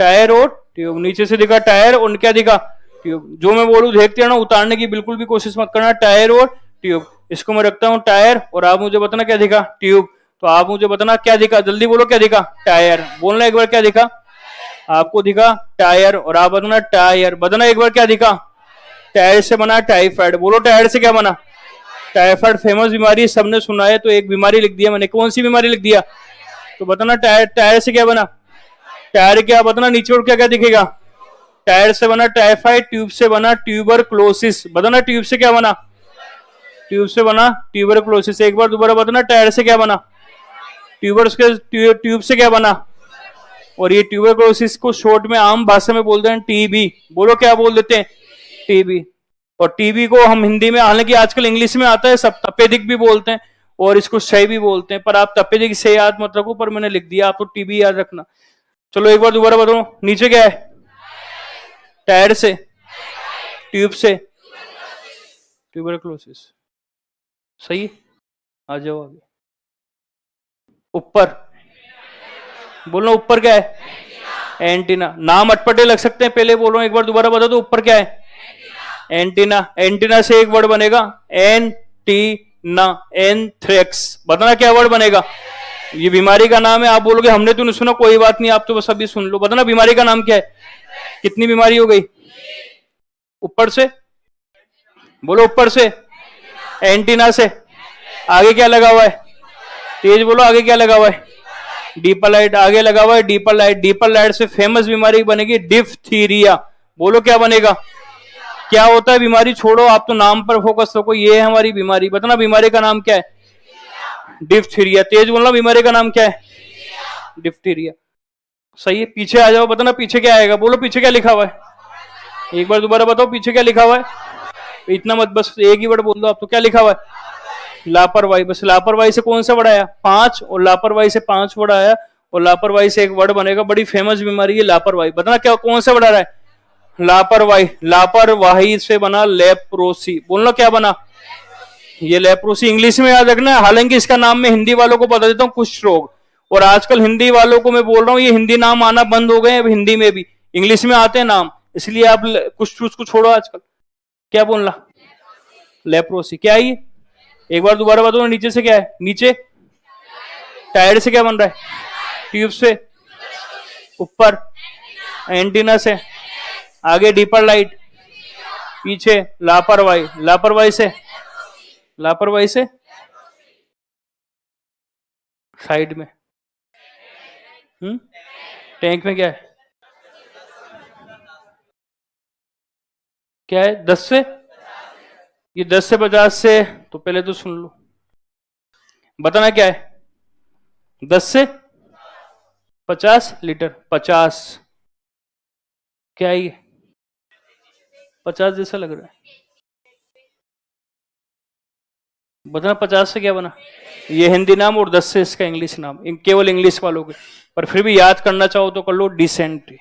टायर और ट्यूब। नीचे से दिखा टायर और क्या दिखा? ट्यूब। जो मैं बोलूं देखते रहना, उतारने की बिल्कुल भी कोशिश मत करना। टायर और ट्यूब। इसको मैं रखता हूं टायर, और आप मुझे बताना क्या दिखा? ट्यूब। तो आप मुझे बताना क्या दिखा, जल्दी बोलो क्या दिखा? टायर। बोलना एक बार क्या दिखा? आपको दिखा टायर, और आप बताना टायर। बताना एक बार क्या दिखा? टायर से बना टाइफाइड। बोलो टायर से क्या बना? टाइफाइड फेमस बीमारी, सबने सुना है, तो एक बीमारी लिख दिया मैंने। कौन सी बीमारी लिख दिया? तो बताना टायर से क्या बना? टायर क्या? बताना नीचे और क्या क्या दिखेगा? टायर से बना टाइफाइड, ट्यूब से बना ट्यूबरक्लोसिस। बताना ट्यूब से क्या बना? ट्यूब से बना ट्यूबरक्लोसिस। एक बार दोबारा बताना टायर से क्या बना? ट्यूब से क्या बना? और ये ट्यूबरक्लोसिस को शॉर्ट में आम भाषा में बोलते हैं टीबी। बोलो क्या बोल देते हैं? टीबी। और टीबी को हम हिंदी में, हालांकि आजकल इंग्लिश में आता है सब, तपेदिक भी बोलते हैं और इसको क्षय भी बोलते हैं, पर आप तपेदिक से याद मत रखो, पर मैंने लिख दिया, आप तो टीबी याद रखना। चलो एक बार दोबारा बताओ, नीचे क्या है? टायर से, ट्यूब से, ट्यूबरक्लोसिस। सही। आ जाओ आगे। ऊपर बोलो, ऊपर क्या है? एंटीना। नाम अटपटे लग सकते हैं, पहले बोलो एक बार दोबारा बता दो, ऊपर क्या है? एंटीना। एंटीना से एक वर्ड बनेगा एंटीना, एंथ्रेक्स। बताना क्या वर्ड बनेगा? ये बीमारी का नाम है। आप बोलोगे हमने तो नहीं सुना, कोई बात नहीं, आप तो बस अभी सुन लो। बताना बीमारी का नाम क्या है? कितनी बीमारी हो गई? ऊपर से बोलो, ऊपर से एंटीना से। आगे क्या लगा हुआ है? तेज बोलो, आगे क्या लगा हुआ है? Deeper light. आगे लगा हुआ है डीपर लाइट। डीपर लाइट से फेमस बीमारी बनेगी डिफ्थीरिया। बोलो क्या बनेगा? क्या होता है बीमारी? छोड़ो, आप तो नाम पर फोकस रखो, ये है हमारी बीमारी। बताना बीमारी का नाम क्या है? डिफ्थीरिया। तेज बोलना, बीमारी का नाम क्या है? डिफ्थीरिया। सही है। पीछे आ जाओ, बताना पीछे क्या आएगा? बोलो पीछे क्या लिखा हुआ है? एक बार दोबारा बताओ पीछे क्या लिखा हुआ है? इतना मत, बस एक ही वर्ड बोल दो आप। तो क्या लिखा हुआ है? लापरवाही। बस लापरवाही से कौन सा वर्ड आया? 5, और लापरवाही से 5 वर्ड आया, और लापरवाही से एक वर्ड बनेगा। बड़ी फेमस बीमारी है लापरवाही। बताना क्या, कौन सा वर्ड आ रहा है? लापरवाही। लापरवाही से बना लेप्रोसी। बोलना क्या बना? ये लेप्रोसी। इंग्लिश में याद रखना, हालांकि इसका नाम मैं हिंदी वालों को बता देता हूँ, कुष्ठ रोग। और आजकल हिंदी वालों को मैं बोल रहा हूँ, ये हिंदी नाम आना बंद हो गए अब हिंदी में भी। इंग्लिश में आते हैं नाम, इसलिए आप कुछ उसको छोड़ो आजकल। क्या बोलना? लेप्रोसी। क्या है ये? एक बार दोबारा बताओ, नीचे से क्या है? नीचे टायर्ड से क्या बन रहा है? ट्यूब से। ऊपर एंटीना से। आगे डीपर लाइट। पीछे लापरवाही। लापरवाही से, लापरवाही से साइड में। टैंक में क्या है? क्या है? 10 से, ये 10 से 50 से, तो पहले तो सुन लो, बताना क्या है? 10 से 50 लीटर। 50 क्या है ये? 50 जैसा लग रहा है, बताना 50 से क्या बना? ये हिंदी नाम और 10 से इसका इंग्लिश नाम, केवल इंग्लिश वालों के, पर फिर भी याद करना चाहो तो कर लो, डिसेंट्री।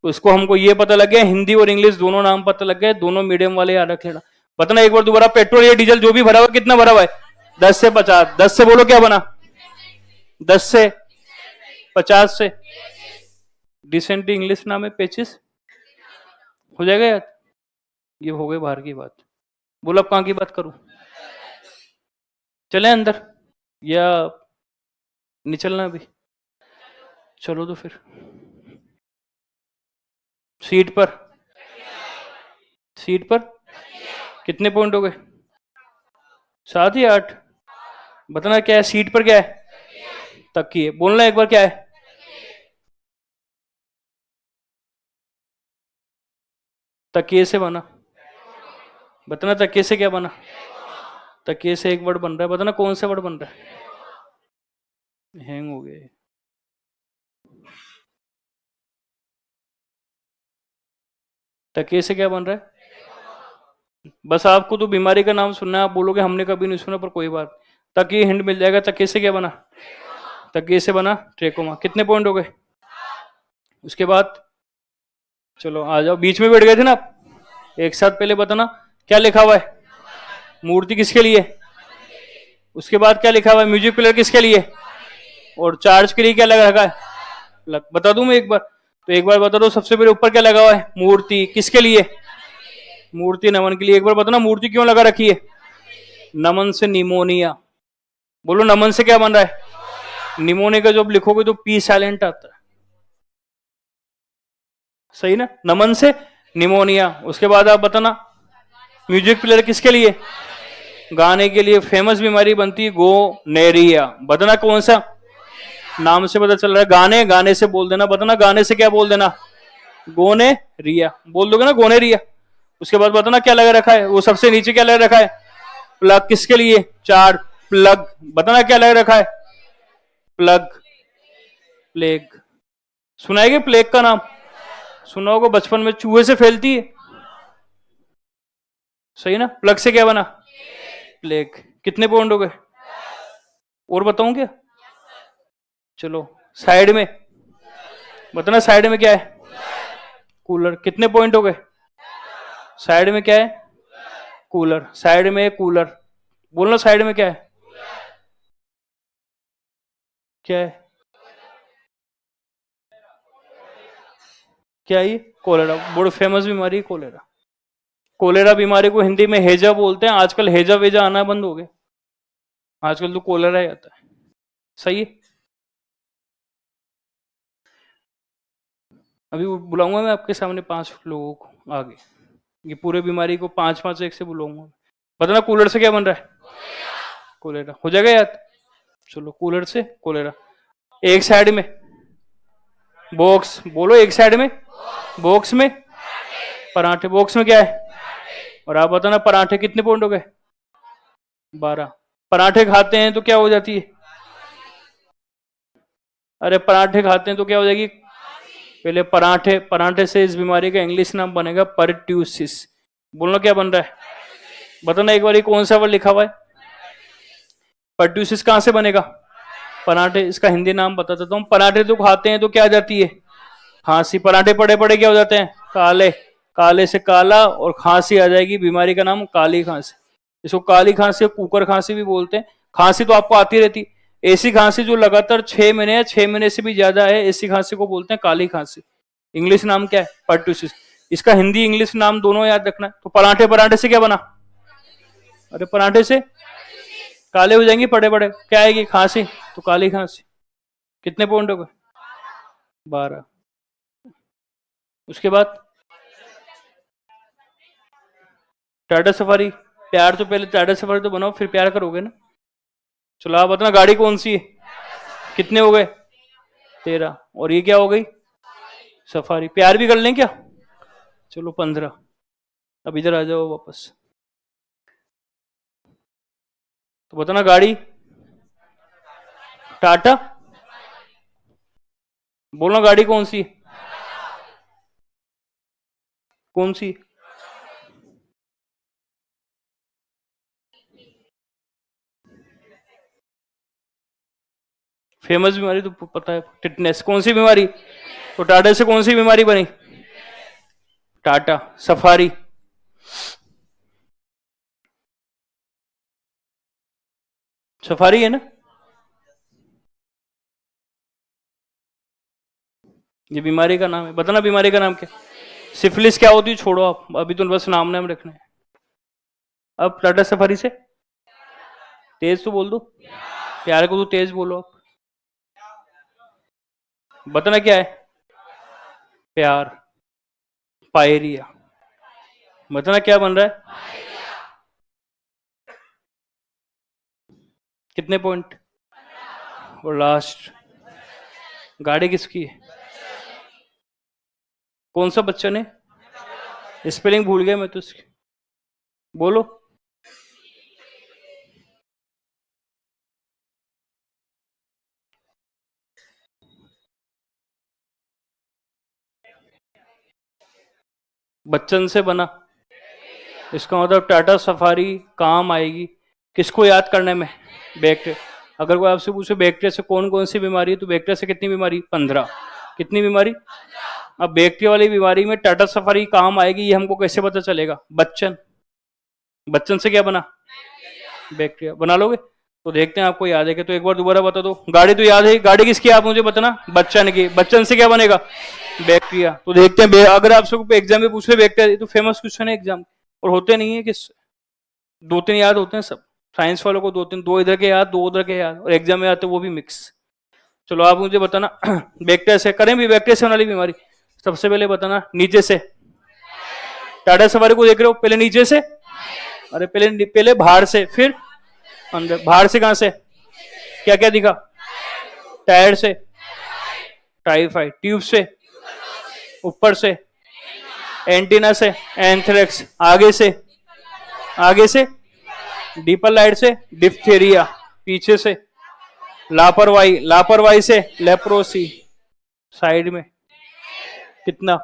तो इसको हमको ये पता लग गया, हिंदी और इंग्लिश दोनों नाम पता लग गए, दोनों मीडियम वाले याद रखेगा। बताना एक बार दोबारा, पेट्रोल या डीजल जो भी भरा हुआ कितना भरा हुआ है? 10 से 50। 10 से बोलो क्या बना? 10 से 50 से डिसेंट्री इंग्लिश नाम है, पेचिस। हो जाएगा याद? ये हो गई बाहर की बात। बोलो अब कहां की बात करूं? चले अंदर या निचलना अभी? चलो तो फिर सीट पर। सीट पर कितने पॉइंट हो गए? 7 या 8? बताना क्या है सीट पर? क्या है? तकिए। बोलना एक बार क्या है? तकिए से बना। बताना तकिए से क्या बना? तकिए से एक वर्ड बन रहा है, बताना कौन सा वर्ड बन रहा है? हैंग हो गया। तकिए से क्या बन रहा है? बस आपको तो बीमारी का नाम सुनना है, आप बोलोगे हमने कभी नहीं सुना, पर कोई बात, तकिए हिंट मिल जाएगा। तकिए से क्या बना? तकिए से बना ट्रेकोमा। कितने पॉइंट हो गए? उसके बाद चलो आ जाओ, बीच में बैठ गए थे ना आप, एक साथ पहले बताना क्या लिखा हुआ है? मूर्ति किसके लिए? उसके बाद क्या लिखा हुआ है? म्यूजिक प्लेयर किसके लिए? और चार्ज के लिए क्या लगा रखा है? बता दूं मैं एक बार? तो एक बार बता दो, सबसे पहले ऊपर क्या लगा हुआ है? मूर्ति। किसके लिए? मूर्ति नमन के लिए। एक बार बताना मूर्ति क्यों लगा रखी है? नमन से निमोनिया। बोलो नमन से क्या बन रहा है? निमोनिया का जब लिखोगे तो पी साइलेंट आता है, सही ना? नमन से निमोनिया। उसके बाद आप बताना म्यूजिक प्लेयर किसके लिए? गाने के लिए। फेमस बीमारी बनती है गोनेरिया। बताना कौन सा? नाम से पता चल रहा है गाने, गाने से बोल देना। बताना गाने से क्या बोल देना? गोनेरिया बोल दोगे ना, गोनेरिया। उसके बाद बताना क्या लगा रखा है? वो सबसे नीचे क्या लगा रखा है? प्लग। किसके लिए? चार्ज। प्लग। बताना क्या लगा रखा है? प्लग। प्लेग। सुनाएंगे प्लेग का नाम? सुना होगा, बचपन में चूहे से फैलती है, सही ना? प्लग से क्या बना? प्लेग। कितने पॉइंट हो गए? और बताऊं क्या? चलो साइड में बताना, साइड में क्या है? कूलर। कितने पॉइंट हो गए? साइड में क्या है? कूलर। साइड में कूलर। बोलना साइड में क्या है? क्या है? क्या है ये? कोलेरा। बड़ी फेमस बीमारी है कोलेरा। कोलेरा बीमारी को हिंदी में हेजा बोलते हैं। आजकल हेजा वेजा आना बंद हो गए, आजकल तो कोलेरा ही आता है, सही है? अभी बुलाऊंगा मैं आपके सामने 5 लोगों को आगे, ये पूरे बीमारी को 5-5 एक से बुलाऊंगा। बताना कूलर से क्या बन रहा है? कोलेरा। हो जाएगा याद? चलो कूलर से कोलेरा। एक साइड में बॉक्स। बोलो एक साइड में बॉक्स में पराठे। बॉक्स में क्या है? और आप बताना पराठे कितने पॉइंट हो गए? 12। पराठे खाते हैं तो क्या हो जाती है? अरे पराठे खाते हैं तो क्या हो जाएगी? पहले पराठे, पराठे से इस बीमारी का इंग्लिश नाम बनेगा परट्यूसिस। बोलना क्या बन रहा है? बताना एक बार कौन सा वर्ड लिखा हुआ है? परट्यूसिस कहां से बनेगा? पराठे। इसका हिंदी नाम बता देता हूँ। पराठे तो खाते हैं तो क्या आ जाती है? खांसी। पराठे पड़े पड़े क्या हो जाते हैं? काले। काले से काला और खांसी आ जाएगी, बीमारी का नाम काली खांसी। इसको काली खांसी, कुकर खांसी भी बोलते हैं। खांसी तो आपको आती रहती, ऐसी खांसी जो लगातार 6 महीने या 6 महीने से भी ज्यादा है, ऐसी खांसी को बोलते हैं काली खांसी। इंग्लिश नाम क्या है? पर्टूसिस। इसका हिंदी इंग्लिश नाम दोनों याद रखना है। तो पराठे, पराठे से क्या बना? अरे पराठे से काले हो जाएंगे पड़े पड़े, क्या आएगी? खांसी, तो काली खांसी। कितने पॉइंट हो गए? 12। उसके बाद टाटा सफारी, प्यार तो पहले टाटा सफारी तो बनाओ फिर प्यार करोगे ना। चलो आप बताना गाड़ी कौन सी है? कितने हो गए? 13। और ये क्या हो गई? सफारी। प्यार भी कर लें क्या? चलो 15। अब इधर आ जाओ वापस। तो बताना गाड़ी टाटा, बोलना गाड़ी कौन सी है? कौन सी? फेमस बीमारी तो पता है, टिटनेस। कौन सी बीमारी? तो टाटा से कौन सी बीमारी बनी? टाटा सफारी। सफारी है ना? ये बीमारी का नाम है, बताना बीमारी का नाम क्या? सिफिलिस क्या होती है छोड़ो आप, अभी तो बस नाम नाम रखना है। अब टाटा सफारी से तेज तो बोल दो, प्यार को तो तेज बोलो आप। बताना क्या है? प्यार। पायरिया। बताना क्या बन रहा है? कितने पॉइंट? और लास्ट, गाड़ी किसकी है? कौन सा बच्चन है? स्पेलिंग भूल गया मैं तो इसकी, बोलो। बच्चन से बना, इसका मतलब टाटा सफारी काम आएगी किसको याद करने में? बैक्टीरिया। अगर कोई आपसे पूछे बैक्टीरिया से कौन कौन सी बीमारी है, तो बैक्टीरिया से कितनी बीमारी? 15। कितनी बीमारी? अब बैक्टीरिया वाली बीमारी में टाटा सफारी काम आएगी, ये हमको कैसे पता चलेगा? बच्चन। बच्चन से क्या बना? बैक्टीरिया। बना लोगे? तो देखते हैं आपको याद है कि, तो एक बार दोबारा बता दो। गाड़ी तो याद है, गाड़ी किसकी आप मुझे बताना? बच्चन की। बच्चन से क्या बनेगा? बैक्टीरिया। तो देखते हैं, अगर आपसे एग्जाम में पूछ रहे बैक्टीरिया, तो फेमस क्वेश्चन है एग्जाम, और होते नहीं है कि 2-3 याद होते हैं सब। साइंस वालों को 2-3, 2 इधर के याद, 2 उधर के याद, और एग्जाम में आते वो भी मिक्स। चलो आप मुझे बताना बैक्टीरिया से करें भी, बैक्टीरिया से होने वाली बीमारी। सबसे पहले बताना नीचे से। टाटा सफारी को देख रहे हो, पहले नीचे से, अरे पहले पहले बाहर से, फिर अंदर। बाहर से कहां से? क्या क्या दिखा? टायर से, टाइफाइड। ट्यूब से, ऊपर से, एंटीना से, एंथ्रेक्स। आगे से, आगे से डीपर लाइट से, डिप्थेरिया। पीछे से लापरवाही, लापरवाही से लेप्रोसी। साइड में कितना?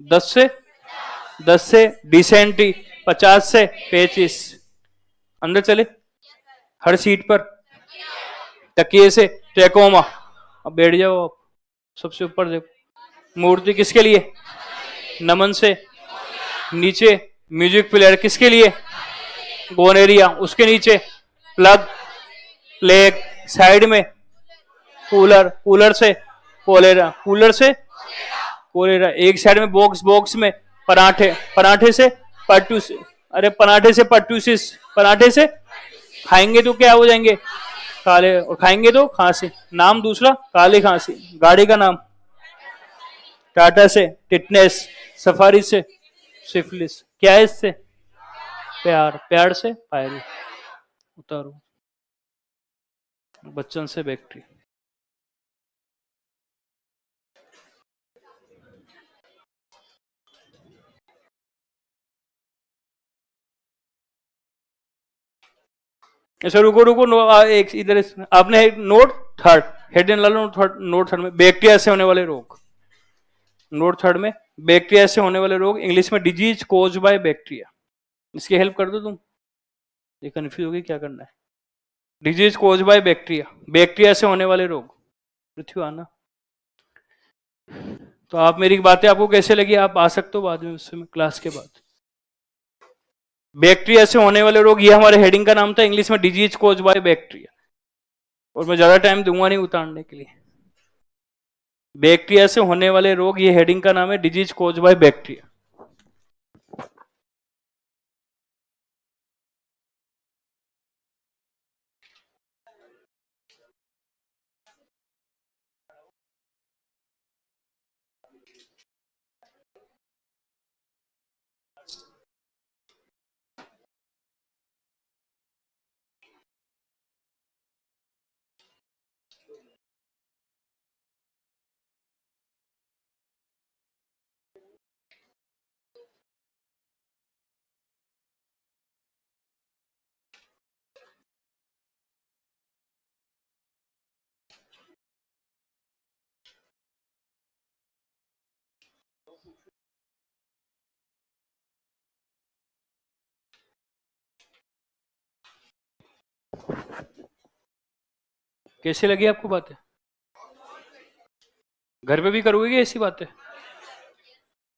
10 से, 10 से डिसेंट्री। 50 से पेचिस। अंदर चले, हर सीट पर तकिए से ट्रेकोमा। अब बैठ जाओ आप, सबसे ऊपर देखो। मूर्ति किसके लिए? नमन से। नीचे म्यूजिक प्लेयर किसके लिए? गोनेरिया। उसके नीचे प्लग, प्लेग। साइड में कूलर, कूलर से कोलेरा, कूलर से कोलेरा। एक साइड में बॉक्स, बॉक्स में पराठे, पराठे से पर्टूस, अरे पराठे से पर्टूसिस। पराठे से खाएंगे तो क्या हो जाएंगे? काले, और खाएंगे तो खांसी। नाम दूसरा काली खांसी। गाड़ी का नाम टाटा से टिटनेस, सफारी से सिफिलिस। क्या है इससे? प्यार, प्यार से पायरी। उतारो। बच्चन से बैक्टीरिया। ऐसा रुको रुको, एक इधर आपने नोट थर्ड, हेड एंड लालो थर्ड, नोट थर्ड में बैक्टीरिया से होने वाले रोग। नोट थर्ड में बैक्टीरिया से होने वाले रोग, इंग्लिश में डिजीज कोज बाय बैक्टीरिया। इसकी हेल्प कर दो तुम, ये कंफ्यूज होगी क्या करना है। Disease cause by bacteria, bacteria से होने वाले रोग। पृथ्वी आना। तो आप, मेरी बातें आपको कैसे लगी? आप आ सकते हो बाद में, उससे क्लास के बाद। बैक्टीरिया से होने वाले रोग, ये हमारे हेडिंग का नाम था, इंग्लिश में डिजीज कोज बाय बैक्टीरिया। और मैं ज्यादा टाइम दूंगा नहीं उतारने के लिए। बैक्टीरिया से होने वाले रोग, ये हेडिंग का नाम है, डिजीज कोज बाय बैक्टीरिया। कैसी लगी आपको बातें? घर पे भी करोगे क्या ऐसी बातें?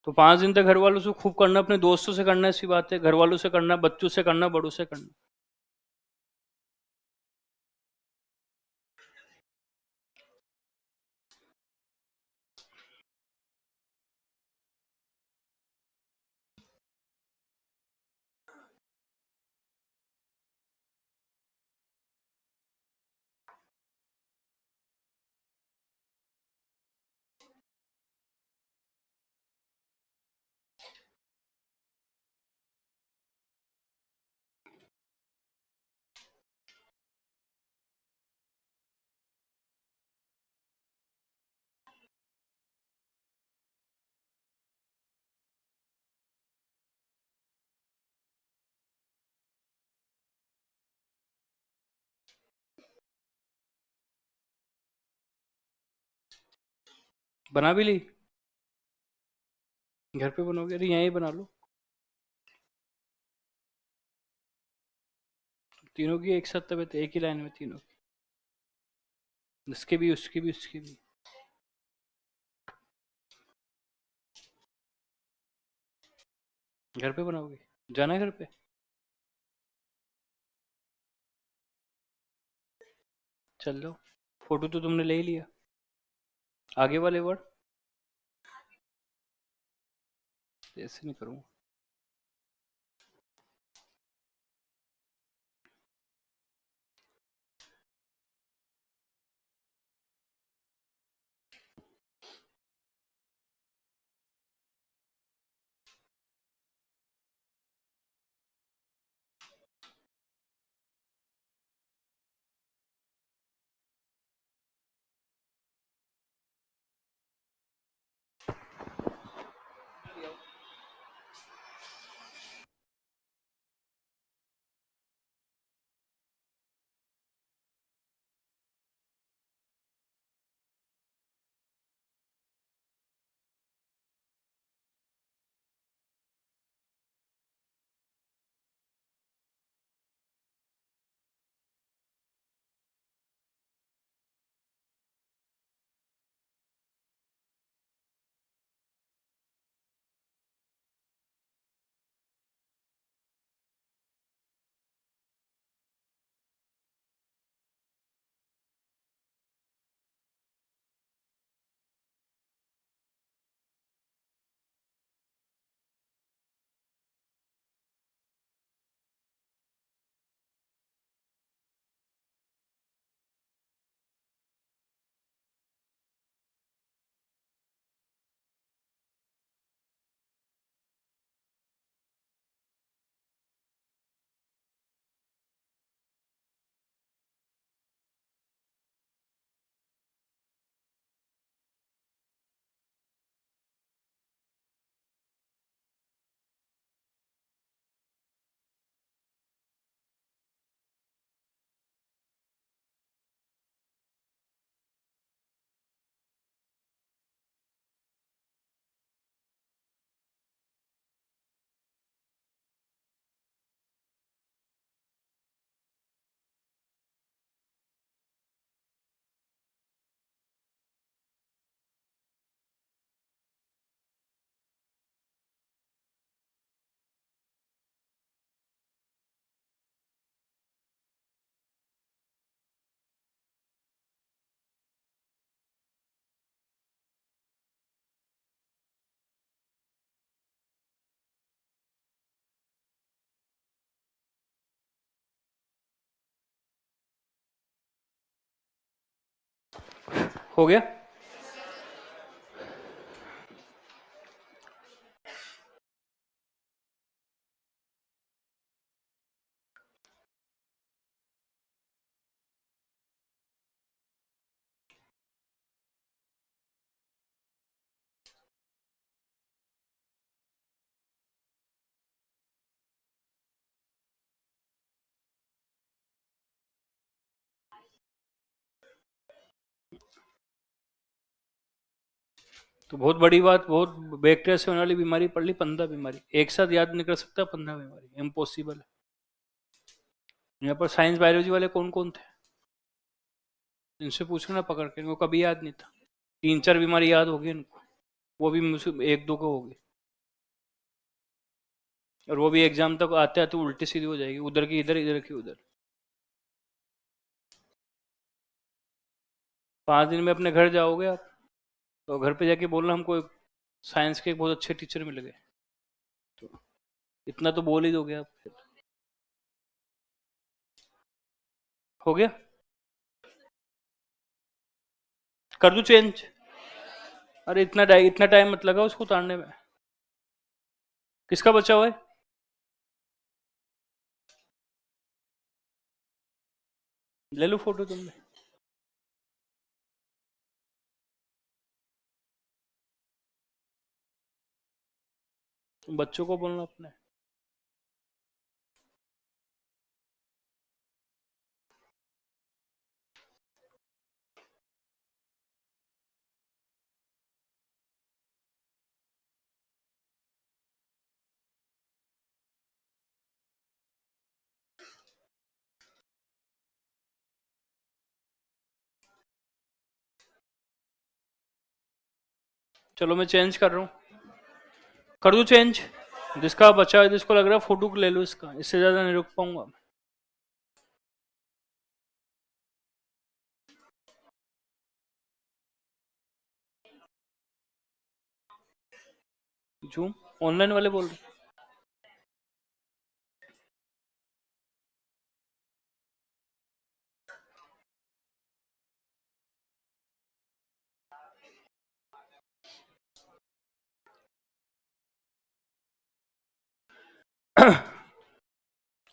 तो 5 दिन तक घर वालों से खूब करना, अपने दोस्तों से करना, ऐसी बातें घर वालों से करना, बच्चों से करना, बड़ों से करना। बना भी ली? घर पे बनोगे? अरे यहीं बना लो। तीनों की एक साथ तबीयत, एक ही लाइन में तीनों की, उसके भी, उसकी भी, उसकी भी। घर पे बनाओगे? जाना है घर पे? चल लो। फोटो तो तुमने ले ही लिया, आगे वाले वर्ड ऐसे नहीं करूँगा। हो गया? तो बहुत बड़ी बात, बहुत बैक्टीरिया से होने वाली बीमारी पढ़ ली, 15 बीमारी एक साथ याद नहीं कर सकता, 15 बीमारी इम्पॉसिबल है। यहाँ पर साइंस बायोलॉजी वाले कौन कौन थे, इनसे पूछना पकड़ के, इनको कभी याद नहीं था। 3-4 बीमारी याद होगी इनको, वो भी मुझसे 1-2 को होगी, और वो भी एग्जाम तक आते आते उल्टी सीधी हो जाएगी, उधर की इधर, इधर की उधर। 5 दिन में अपने घर जाओगे आप, तो घर पे जाके बोलना हमको साइंस के एक बहुत अच्छे टीचर मिल गए, तो इतना तो बोल ही दोगे आप फिर। हो गया? कर दूं चेंज? अरे इतना टाइम मत लगा उसको उतारने में। किसका बचा हुआ है? ले लो फोटो तुमने। बच्चों को बोलना अपने। चलो मैं चेंज कर रहा हूँ, कर दूं चेंज? जिसका बचा है, जिसको लग रहा है फोटो ले लो इसका, इससे ज्यादा नहीं रुक पाऊंगा। जूम ऑनलाइन वाले बोल रहे?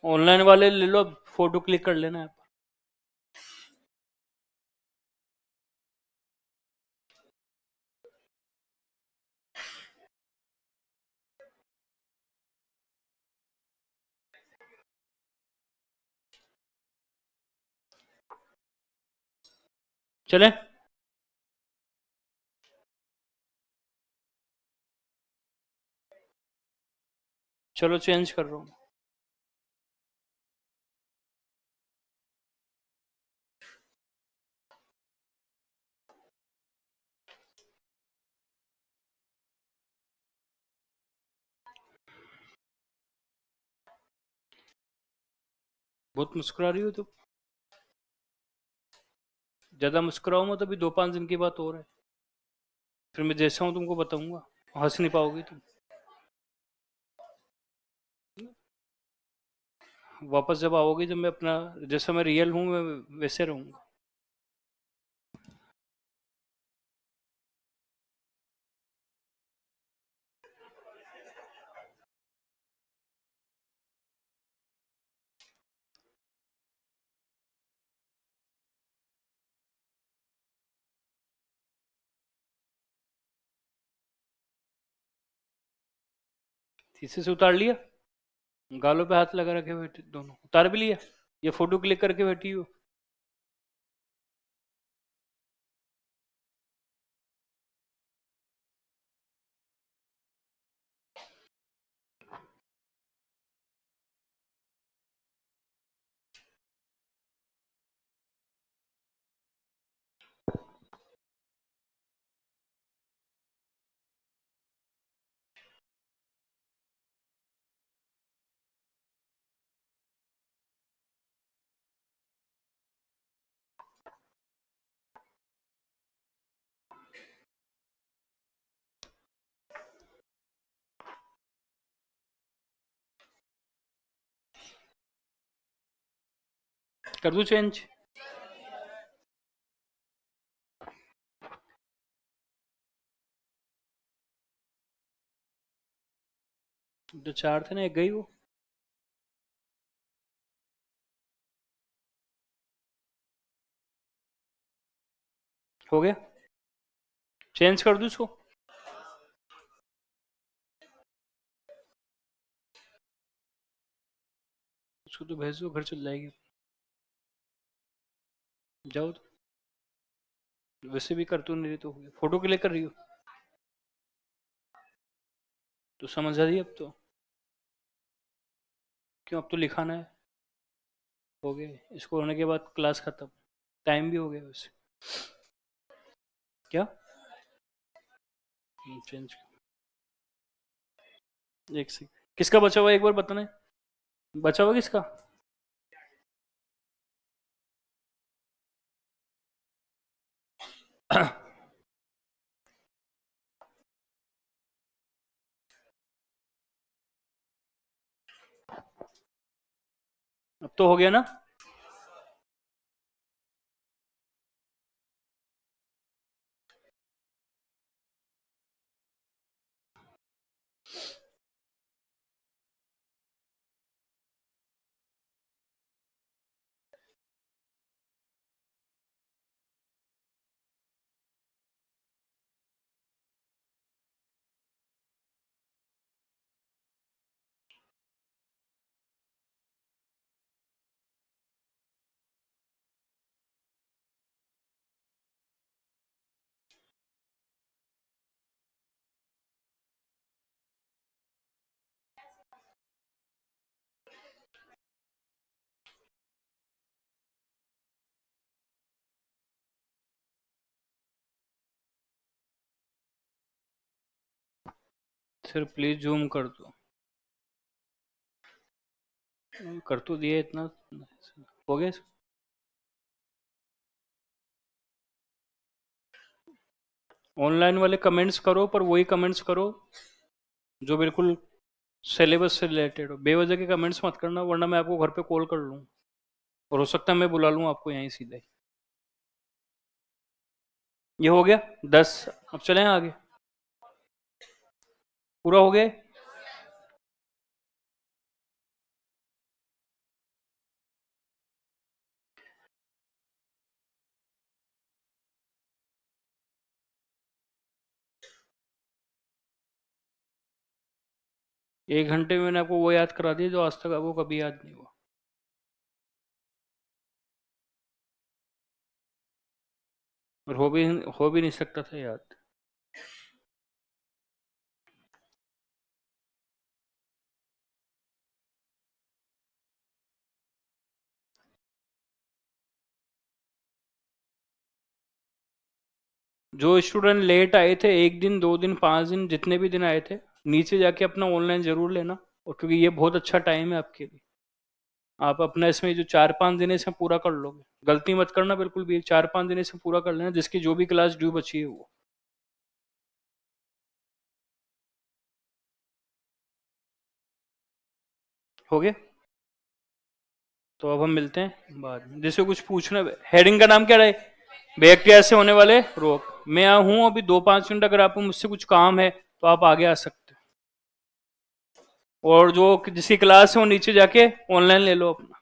ऑनलाइन वाले ले लो, फोटो क्लिक कर लेना है। चले? चलो चेंज कर रहा हूँ। बहुत मुस्कुरा रही हो तुम। ज्यादा मुस्कुराओ मत, अभी 2-5 दिन की बात हो रहा है, फिर मैं जैसा हूँ तुमको बताऊंगा, हंस नहीं पाओगी तुम। वापस जब आओगी, जब मैं अपना, जैसा मैं रियल हूँ, मैं वैसे रहूंगा। शीशे से उतार लिया? गालों पे हाथ लगा रखे बैठे दोनों, उतार भी लिया? ये फोटो क्लिक करके बैठी हो? कर दूं चेंज? जो 4 थे ना, एक गई वो। हो गया, चेंज कर दूँ इसको? उसको तो भेज दो, घर चल जाएगी। जाओ तो, वैसे भी कर तो नहीं रही तो हो गया। फोटो के लिए कर रही हो तो समझ आ रही है अब तो। क्यों, अब तो लिखाना है। हो गया, इसको होने के बाद क्लास खत्म। टाइम भी हो गया वैसे। क्या? चेंज। एक से किसका बचा हुआ है, एक बार बताना है। बचा हुआ किसका? अब तो हो गया ना? सर प्लीज जूम कर दो। कर तो दिया इतना। हो गया। ऑनलाइन वाले कमेंट्स करो, पर वही कमेंट्स करो जो बिल्कुल सिलेबस से रिलेटेड हो। बेवजह के कमेंट्स मत करना, वरना मैं आपको घर पे कॉल कर लूँ और हो सकता है मैं बुला लूँ आपको यहीं सीधे। ये हो गया 10। अब चलें आगे। पूरा हो गया। 1 घंटे में मैंने आपको वो याद करा दिया जो आज तक आपको कभी याद नहीं हुआ। और हो भी नहीं सकता था याद। जो स्टूडेंट लेट आए थे, 1 दिन 2 दिन 5 दिन, जितने भी दिन आए थे, नीचे जाके अपना ऑनलाइन जरूर लेना। और क्योंकि ये बहुत अच्छा टाइम है आपके लिए, आप अपना इसमें जो 4-5 दिन है इसमें पूरा कर लोगे। गलती मत करना बिल्कुल भी, 4-5 दिन इसमें पूरा कर लेना, जिसकी जो भी क्लास ड्यू बची है वो। हो गया। तो अब हम मिलते हैं बाद में। जिससे कुछ पूछना, हेडिंग का नाम क्या रहे? बैक्टीरिया से होने वाले रोग। मैं हूं अभी 2-5 मिनट, अगर आपको मुझसे कुछ काम है तो आप आगे आ सकते हो। और जो जिसकी क्लास है वो नीचे जाके ऑनलाइन ले लो अपना।